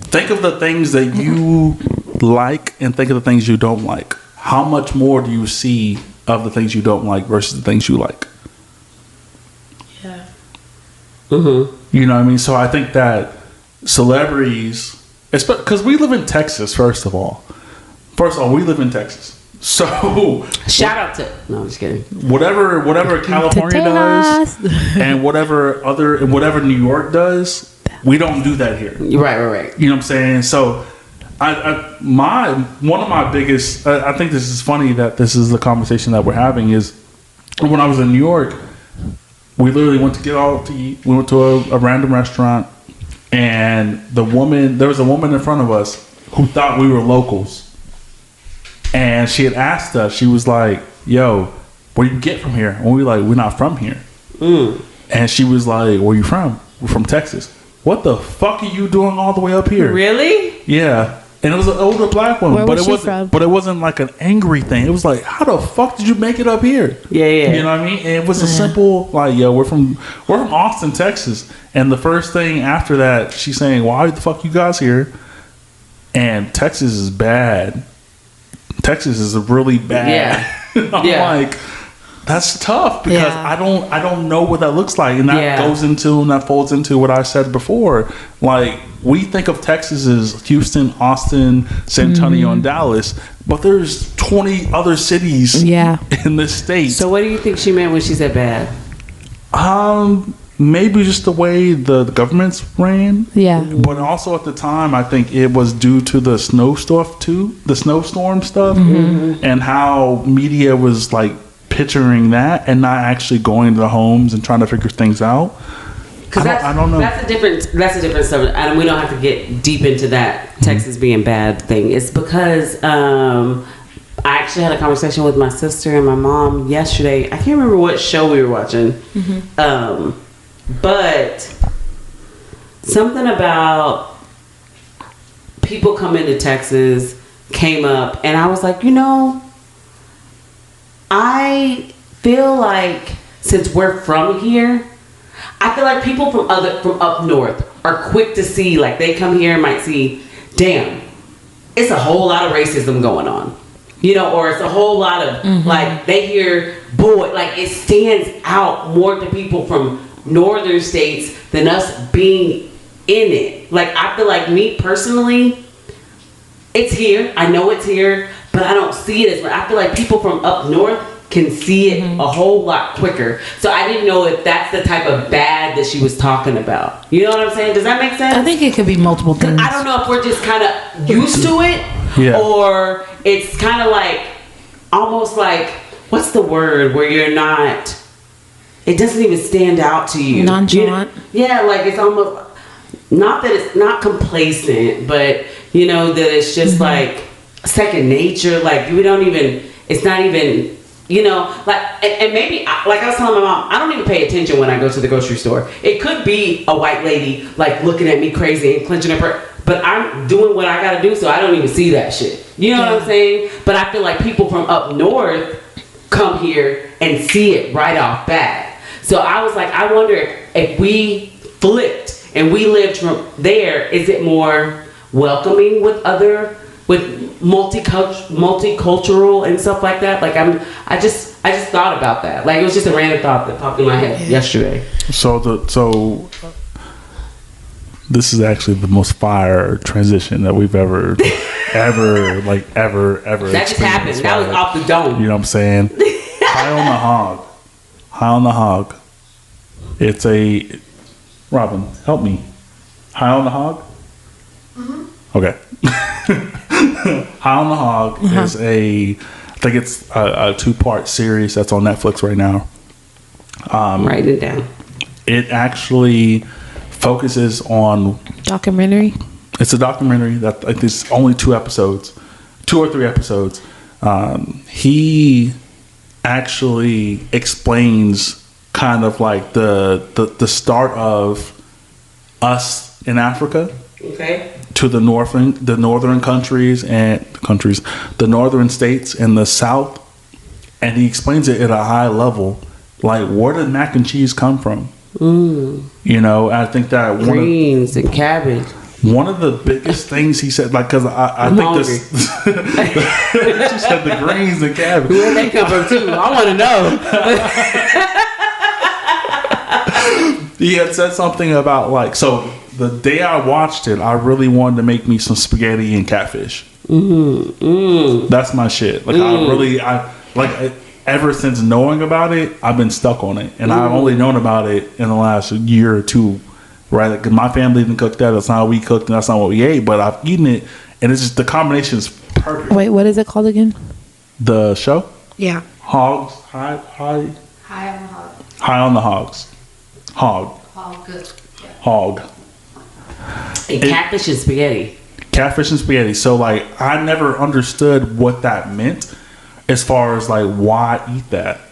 think of the things that you like and think of the things you don't like. How much more do you see of the things you don't like versus the things you like? Yeah. You know what I mean? So I think that celebrities, because we live in Texas, first of all, we live in Texas. So Shout out to. No, I'm just kidding. whatever California does and whatever New York does, we don't do that here. Right. You know what I'm saying? So one of my biggest, I think this is funny that this is the conversation that we're having, is when I was in New York, we literally went to get out to eat. We went to a random restaurant, and there was a woman in front of us who thought we were locals. And she had asked us, she was like, yo, where you get from here? And we were like, we're not from here. And she was like, where you from? We're from Texas. What the fuck are you doing all the way up here? Really? Yeah. And it was an older black woman. Where but was it she wasn't from? But it wasn't like an angry thing. It was like, how the fuck did you make it up here? Yeah. You know what I mean? And it was a simple like, yo, we're from Austin, Texas. And the first thing after that, she's saying, why the fuck you guys here? And Texas is bad. Texas is really bad. Yeah. I'm like, that's tough because Yeah. I don't know what that looks like, and that goes into and that folds into what I said before. Like, we think of Texas as Houston, Austin, San Antonio, and Dallas, but there's 20 other cities in this state. So what do you think she meant when she said bad? Maybe just the way the governments ran. Yeah. But also at the time, I think it was due to the snowstorm stuff, and how media was like picturing that and not actually going to the homes and trying to figure things out. I don't know. That's a different subject, and we don't have to get deep into that Texas being bad thing. It's because I actually had a conversation with my sister and my mom yesterday. I can't remember what show we were watching, but something about people coming to Texas came up, and I was like, I feel like since we're from here, I feel like people from up north are quick to see, like they come here and might see, damn, it's a whole lot of racism going on, or it's a whole lot of like they hear boy, like it stands out more to people from northern states than us being in it. Like I feel like me personally, it's here. I know it's here, but I don't see it as much. I feel like people from up north can see it a whole lot quicker. So I didn't know if that's the type of bad that she was talking about. You know what I'm saying? Does that make sense? I think it could be multiple things. I don't know if we're just kind of used to it, or it's kind of like, almost like, what's the word where you're not, it doesn't even stand out to you. Nonchalant. Yeah, like it's almost, not that it's not complacent, but that it's just like second nature. Like we don't even, it's not even, like, and maybe, like I was telling my mom, I don't even pay attention when I go to the grocery store. It could be a white lady, like, looking at me crazy and clenching her but I'm doing what I gotta do, so I don't even see that shit. You know what I'm saying? But I feel like people from up north come here and see it right off bat. So I was like, I wonder if we flipped and we lived from there, is it more welcoming with multicultural and stuff like that? Like I I just thought about that. Like, it was just a random thought that popped in my head yesterday. So this is actually the most fire transition that we've ever ever That just happened. That was off the dome. You know what I'm saying? High on the hog. High on the hog. It's a Robin, help me. High on the hog? Okay. High on the Hog is I think it's a 2-part series that's on Netflix right now. Write it down. It actually focuses on Documentary. It's a documentary that I think there's only 2 or 3 episodes. He actually explains kind of like the start of us in Africa. Okay. To the northern countries, the northern states and the South, and he explains it at a high level. Like, where did mac and cheese come from? You know, I think that greens and cabbage. One of the biggest things he said, like, because I think hungry. This, she said the greens and cabbage. Where they come from too? I want to know. He had said something about like so. The day I watched it, I really wanted to make me some spaghetti and catfish. That's my shit. Like ever since knowing about it, I've been stuck on it, and I've only known about it in the last year or 2. Right? Because my family didn't cook that. That's not how we cooked, and that's not what we ate. But I've eaten it, and it's just the combination is perfect. Wait, what is it called again? The show? Yeah. Hogs. High on the hog. High on the hogs. Hog. Good. Yeah. Hog. And catfish and spaghetti. Catfish and spaghetti. So, like, I never understood what that meant as far as, like, why eat that.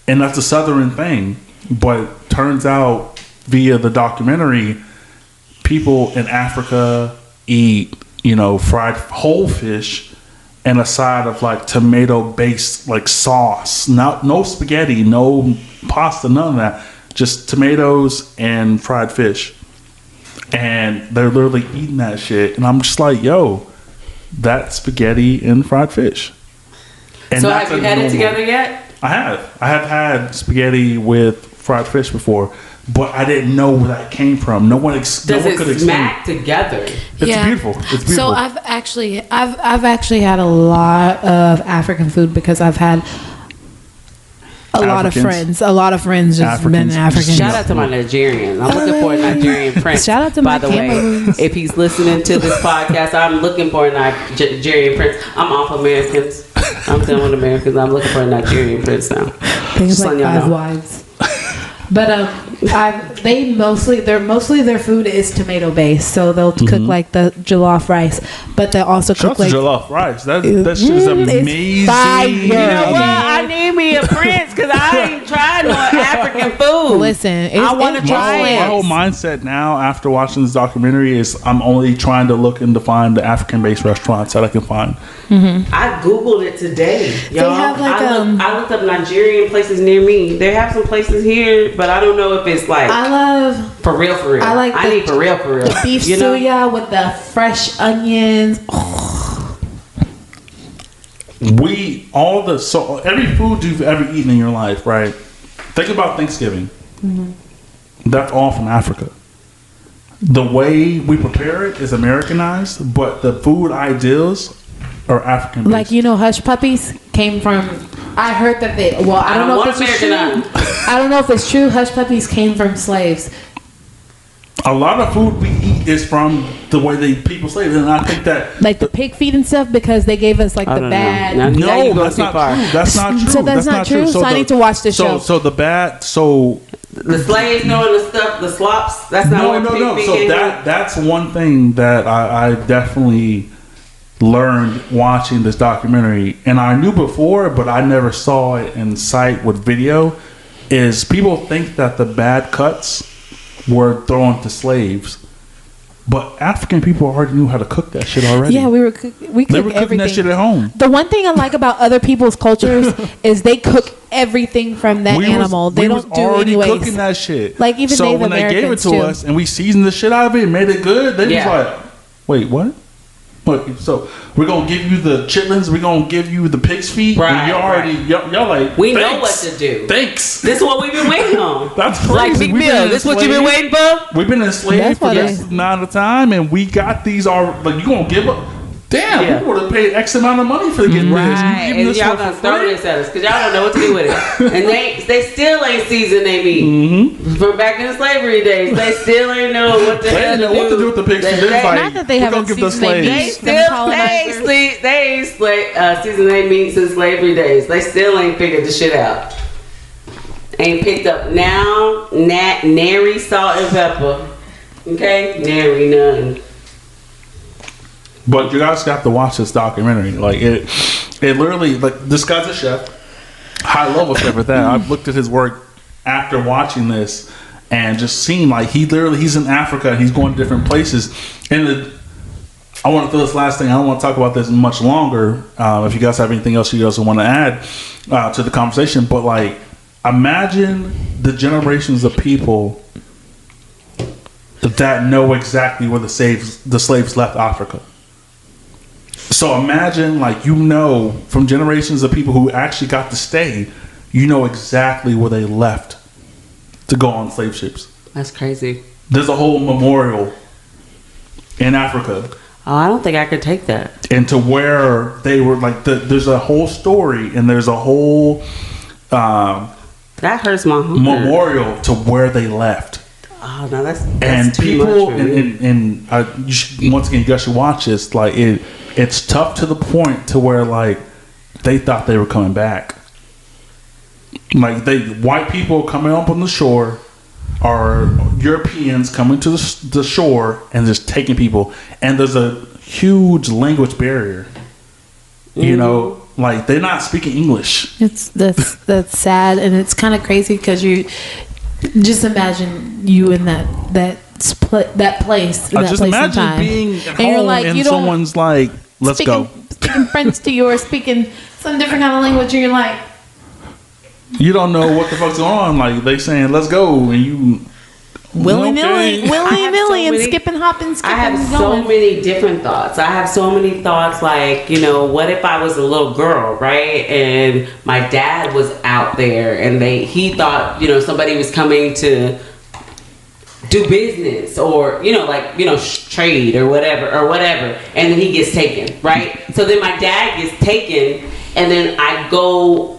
And that's a Southern thing. But turns out, via the documentary, people in Africa eat, you know, fried whole fish and a side of, like, tomato-based, like, sauce. No spaghetti, no pasta, none of that. Just tomatoes and fried fish. And they're literally eating that shit. And I'm just like, yo, that's spaghetti and fried fish. And so have you had it together yet? I have. I have had spaghetti with fried fish before, but I didn't know where that came from. No one could explain. Smack together? It's beautiful. It's beautiful. So I've actually had a lot of African food because I've had a lot of friends just been African. Shout out to my Nigerian. I'm looking for a Nigerian prince. Shout out to by my the way, if he's listening to this podcast, I'm looking for a Nigerian prince. I'm off Americans. I'm done with Americans. I'm looking for a Nigerian prince now. Things like 5 wives. But their food is tomato based, so they'll cook like the jollof rice, but they also cook like jollof rice. That shit is amazing. Fire. You know what? I need me a prince because I ain't tried no African food. Listen, I want to try it. My whole mindset now after watching this documentary is I'm only trying to look and to find the African based restaurants that I can find. I googled it today. Y'all. I looked up Nigerian places near me. They have some places here, but I don't know if it's like for real. I need for real. The beef suya with the fresh onions. Every food you've ever eaten in your life, right? Think about Thanksgiving. That's all from Africa. The way we prepare it is Americanized, but the food ideals are African based. Like, hush puppies came from. I heard that I don't know if it's true. I don't know if it's true. Hush puppies came from slaves. A lot of food we eat is from the way people slaves, and I think that like the pig feet and stuff because they gave us like the bad. No, that's not true. That's not true. So that's not true. So I need to watch this show. So the bad. So the slaves knowing the stuff, the slops. That's not no. So that's one thing that I definitely learned watching this documentary, and I knew before, but I never saw it in sight with video. Is people think that the bad cuts were thrown to slaves, but African people already knew how to cook that shit already. Yeah, we cook cooking everything. That shit at home. The one thing I like about other people's cultures is they cook everything from that animal. They don't do anyways. Cooking that shit. Like even so Native when they gave it Americans to us and we seasoned the shit out of it and made it good, they was like, "Wait, what?" Look, so we're gonna give you the chitlins, we're gonna give you the pig's feet, Right, and you're already y'all like We know thanks. what to do. Thanks. This is what we've been waiting on. That's crazy. Like Big We've been Bill. This is what you've been waiting for? We've been enslaved That's for why this amount of time, and we got these all like you gonna give up. Damn, Yeah. we would have paid X amount of money for getting Right, this. You and giving this y'all for gonna throw free? this at us because y'all don't know what to do with it. And they still ain't seasoned they meat. From back in the slavery days, they still ain't know what the They hell didn't know what to do with the pigs. They- They're like, Not that they we're haven't gonna give the seasoned their They slaves. meat. Them colonizers. season they meat since slavery days. They still ain't figured the shit out. Ain't picked up now, nary salt and pepper. Okay? Nary none. But you guys got to watch this documentary. Like it literally like this guy's a chef, high level chef at that. I've looked at his work after watching this and just seen like he's in Africa and he's going to different places. And I want to throw this last thing. I don't want to talk about this much longer. If you guys have anything else you guys want to add to the conversation, but like imagine the generations of people that know exactly where the slaves left Africa. So imagine, like, from generations of people who actually got to stay, exactly where they left to go on slave ships. That's crazy. There's a whole memorial in Africa. Oh, I don't think I could take that. And to where they were, like, there's a whole story and there's a whole That hurts my heart. memorial to where they left. Oh no, that's And too people, much for me. and you should, once again, you guys should watch this. Like it's tough to the point to where like they thought they were coming back. Like white people coming up on the shore, or Europeans coming to the shore and just taking people. And there's a huge language barrier. Like they're not speaking English. That's sad, and it's kind of crazy because you just imagine you in that place. In I that just place imagine and time. being at And you're home like, and you don't- someone's like, "Let's go." Speaking French to you or speaking some different kind of language, and you're like, You don't know what the fuck's going on. Like they saying, "Let's go," and you willy nilly, okay. have so and many- skipping, hopping, skipping, I have so going. many different thoughts. I have so many thoughts like, what if I was a little girl, right? And my dad was out there and he thought, somebody was coming to do business or, trade or whatever. And then he gets taken, right? So then my dad gets taken and then I go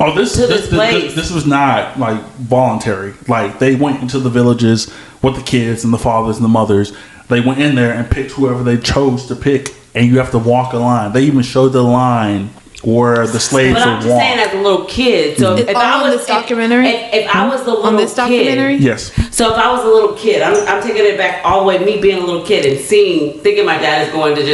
Oh, this place. this was not like voluntary. Like they went into the villages with the kids and the fathers and the mothers. They went in there and picked whoever they chose to pick, and you have to walk a line. They even showed the line where the slaves But I'm would just walk. saying, as a little kid, so It's if all I on was this documentary? if I was the little On this documentary? kid, Yes. so if I was a little kid, I'm taking it back all the way. Me being a little kid and thinking my dad is going to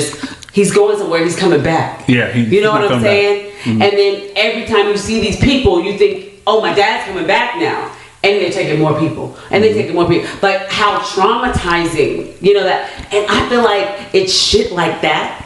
he's going somewhere, he's coming back. Yeah, you know he's what I'm not saying? coming And then every time you see these people, you think, oh, my dad's coming back now. And they're taking more people. And they're taking more people. Like, how traumatizing, that. And I feel like it's shit like that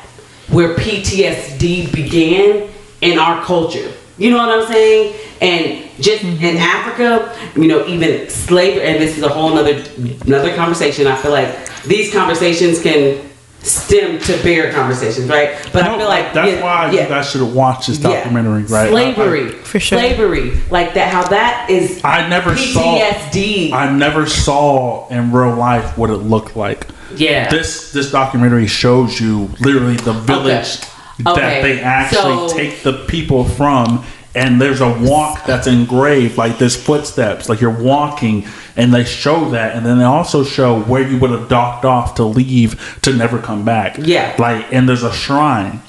where PTSD began in our culture. You know what I'm saying? And just in Africa, even slavery, and this is a whole another conversation. I feel like these conversations can stem to bigger conversations, right? But I feel like that's why you guys should have watched this documentary, right? Slavery, For sure. Slavery, like that. How that is. I never PTSD. I never saw in real life what it looked like. Yeah. This documentary shows you literally the village that Okay. they actually So- take the people from, and there's a walk that's engraved, like there's footsteps, like you're walking, and they show that, and then they also show where you would have docked off to leave to never come back. Yeah. Like, and there's a shrine.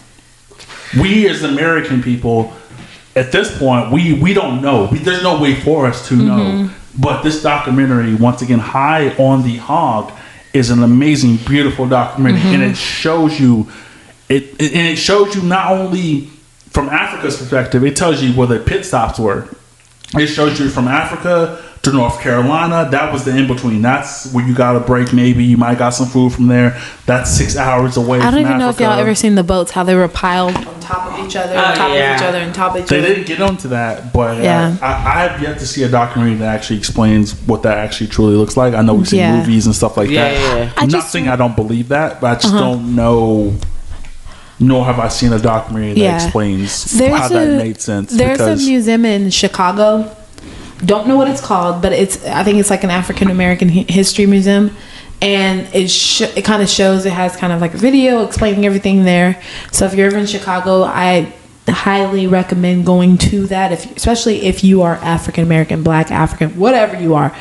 We as American people, at this point, we don't know. There's no way for us to know. But this documentary, once again, High on the Hog, is an amazing, beautiful documentary, and it shows you. It shows you not only from Africa's perspective, it tells you where the pit stops were. It shows you from Africa to North Carolina. That was the in between. That's where you got a break. Maybe you might got some food from there. That's 6 hours away. I don't from even know if y'all Africa. ever seen the boats, how they were piled on top of each other, on top of each other, and top of each They other. didn't get onto that, but Yeah. I have yet to see a documentary that actually explains what that actually truly looks like. I know we've seen Yeah. movies and stuff like Yeah, that. yeah, yeah. I'm not saying I don't believe that, but I just don't know nor have I seen a documentary that explains how that made sense. There's a museum in Chicago. Don't know what it's called, but I think it's like an African American history museum, and it kind of shows. It has kind of like a video explaining everything there. So if you're ever in Chicago, I highly recommend going to that, especially if you are African American, Black, African, whatever you are,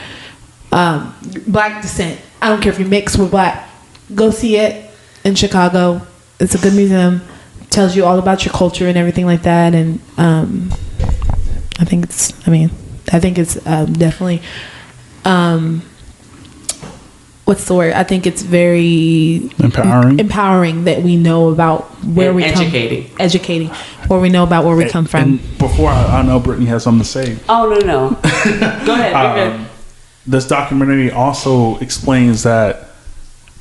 Black descent. I don't care if you're mixed with Black. Go see it in Chicago. It's a good museum. It tells you all about your culture and everything like that. And I think it's definitely what's the word? I think it's very empowering that we know about where we come. Educating. Where we know about where we come from. And before I know Brittany has something to say. Oh no. Go ahead. This documentary also explains that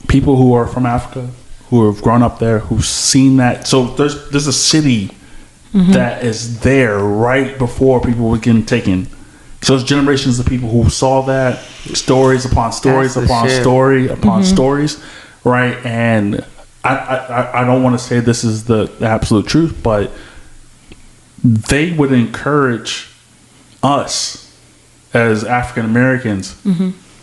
people who are from Africa, who have grown up there, who've seen that. So there's a city that is there right before people were getting taken. So there's generations of people who saw that, stories upon stories upon story upon stories, right? And I don't want to say this is the absolute truth, but they would encourage us as African Americans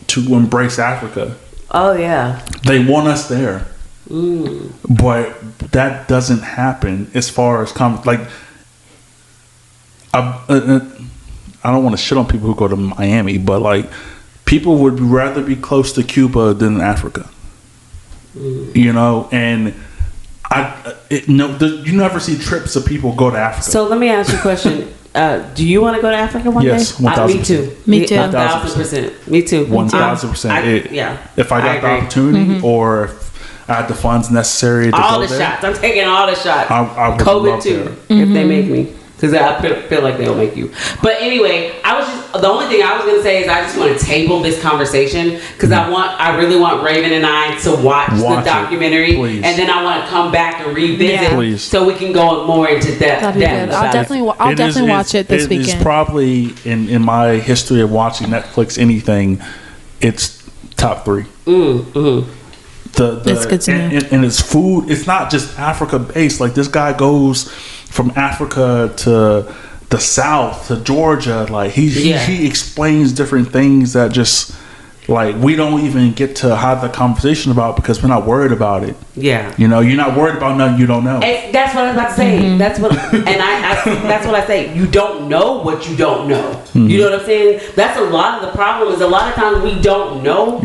to embrace Africa. Oh yeah, they want us there, but that doesn't happen as far as I don't want to shit on people who go to Miami, but like people would rather be close to Cuba than Africa. You know, and you never see trips of people go to Africa. So let me ask you a question. Do you want to go to Africa one day? Yes, 1,000%. Me too. 1,000%. Me too. 1,000%. Yeah. If I got the opportunity, or if I had the funds necessary to go there. All the shots. I'm taking all the shots. I would COVID love too, there. if they make me. Because I feel like they'll make you. But anyway, the only thing I was going to say is I just want to table this conversation because I really want Raven and I to watch the documentary, and then I want to come back and revisit so we can go more into depth. That'd be good. I'll definitely watch it this weekend. It's probably in my history of watching Netflix anything, it's top 3. That's good to know. And it's food. It's not just Africa based. Like this guy goes from Africa to the South to Georgia. Like he explains different things that just like we don't even get to have the conversation about because we're not worried about it. Yeah, you know, you're not worried about nothing you don't know. And that's what I was about to say. That's what, and that's what I say. You don't know what you don't know. You know what I'm saying? That's a lot of the problem. Is a lot of times we don't know what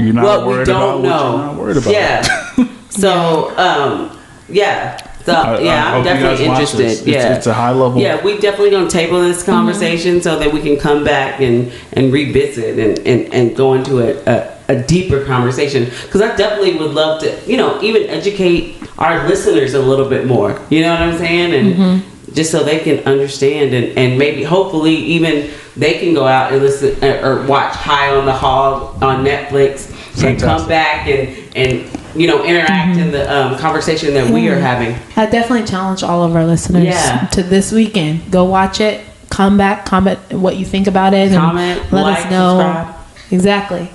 we don't know. You're not worried about. Yeah. So So I'm definitely interested. It's a high level. Yeah, we definitely gonna table this conversation so that we can come back and revisit and go into a deeper conversation. Because I definitely would love to, even educate our listeners a little bit more. You know what I'm saying? And just so they can understand and maybe hopefully even they can go out and listen or watch High on the Hog on Netflix and come back and interact in the conversation that we are having. I definitely challenge all of our listeners to this weekend. Go watch it. Come back. Comment what you think about it. Comment. And let us know. Subscribe. Exactly.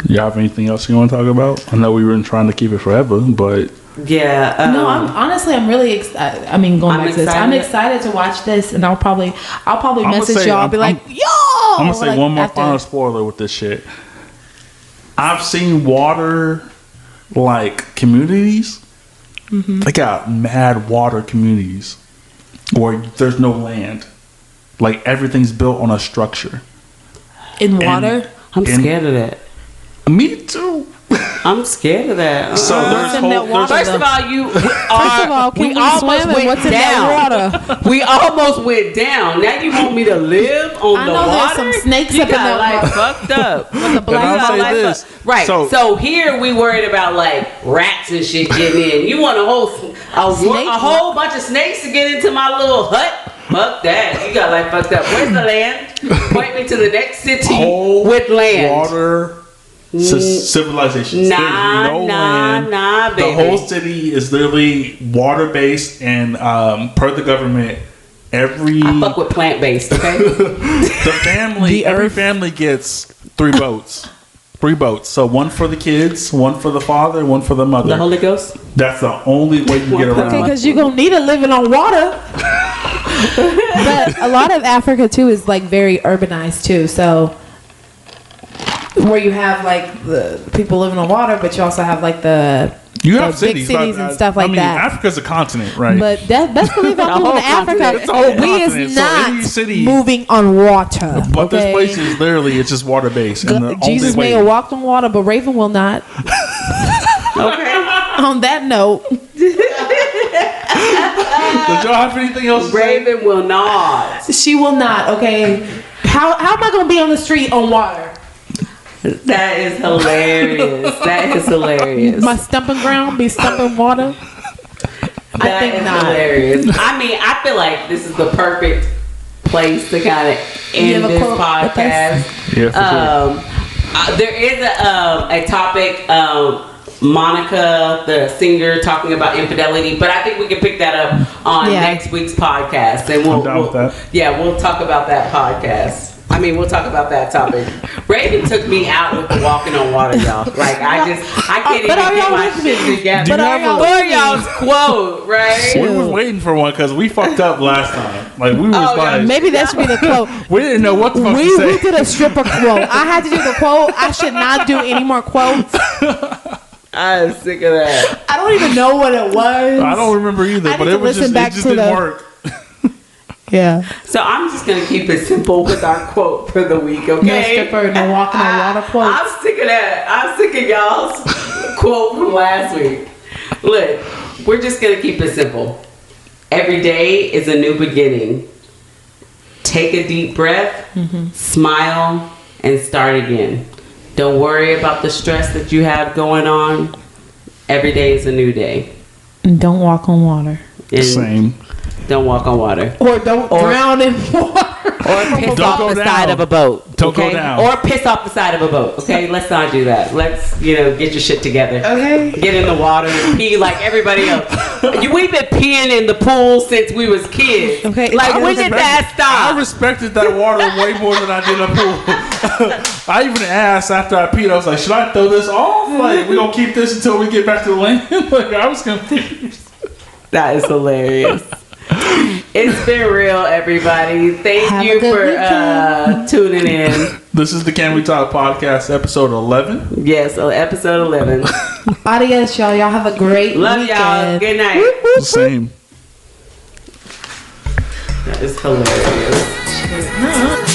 You have anything else you want to talk about? I know we were trying to keep it forever, but yeah. No, I'm really excited. I mean, going back to this, I'm excited to watch this, and I'll probably message y'all. I'll be like, yo. I'm gonna say one more final spoiler with this shit. I've seen water communities. They got mad water communities where there's no land. Like everything's built on a structure. In water? I'm scared of that. Me too. I'm scared of that. So first of all, we almost went down. We almost went down. Now you want me to live on the water? There's some snakes you up in there. Fucked up. With the black right. So here we worried about rats and shit getting in. You want a whole bunch of snakes to get into my little hut? Fuck that. You got fucked up. Where's the land? Point me to the next city with land. Water. Civilizations. Nah, baby. The whole city is literally water based, and per the government, I fuck with plant based. Okay. Every family gets 3 boats. 3 boats. So one for the kids, one for the father, one for the mother. The Holy Ghost. That's the only way you get around. Okay, because you're gonna need it living on water. But a lot of Africa too is like very urbanized too. So where you have like the people living on water, but you also have like the have big cities and stuff like that. Africa's a continent, right? But best believe I'm moving to Africa. It's a whole We is continent. So not any city- moving on water. But okay? this place is literally, it's just water based. Jesus may have walked on water, but Raven will not. Okay. On that note, Did y'all have anything else to say? Raven will not. she will not. Okay, how am I gonna be on the street on water? That is hilarious. That is hilarious. My stumping ground be stumping water. That think is not. hilarious. I mean, I feel like this is the perfect place to kind of end have a this quote with podcast. Yeah, for sure. There is a topic, Monica, the singer, talking about infidelity, but I think we can pick that up on next week's podcast, and I'm down with that. Yeah, we'll talk about that podcast. I mean, we'll talk about that topic. Raven took me out with the walking on water, y'all. Like, I can't even get my shit together. But are y'all For y'all's quote, right? We was waiting for one because we fucked up last time. Like, we was like, Maybe that should be the quote. we didn't know what the fuck to We say. did a stripper quote. I had to do the quote. I should not do any more quotes. I'm sick of that. I don't even know what it was. I don't remember either, I but need it to was listen just, back it just to didn't the- work. Yeah. So I'm just gonna keep it simple with our quote for the week, okay? No stripper, no walking on water quotes. I'm sick of that. I'm sick of y'all's quote from last week. Look, we're just gonna keep it simple. Every day is a new beginning. Take a deep breath, smile, and start again. Don't worry about the stress that you have going on. Every day is a new day. And don't walk on water. And Same. don't walk on water. Or don't drown in water. Or piss Don't off go the down. side of a boat. Don't go okay? down. Or piss off the side of a boat. Okay, let's not do that. Let's, get your shit together. Okay. Get in the water and pee like everybody else. We've been peeing in the pool since we was kids. Okay. Like, when did that I stop? respected that water way more than I did the pool. I even asked after I peed, I was like, should I throw this off? Like, we gonna keep this until we get back to the land? Like, I was confused. That is hilarious. It's been real, everybody. Thank Have you a good for weekend. tuning in. This is the Can We Talk podcast, episode 11. Yes, episode 11. Adios, y'all. Y'all have a great Love weekend. y'all. Good night. Same. That is hilarious.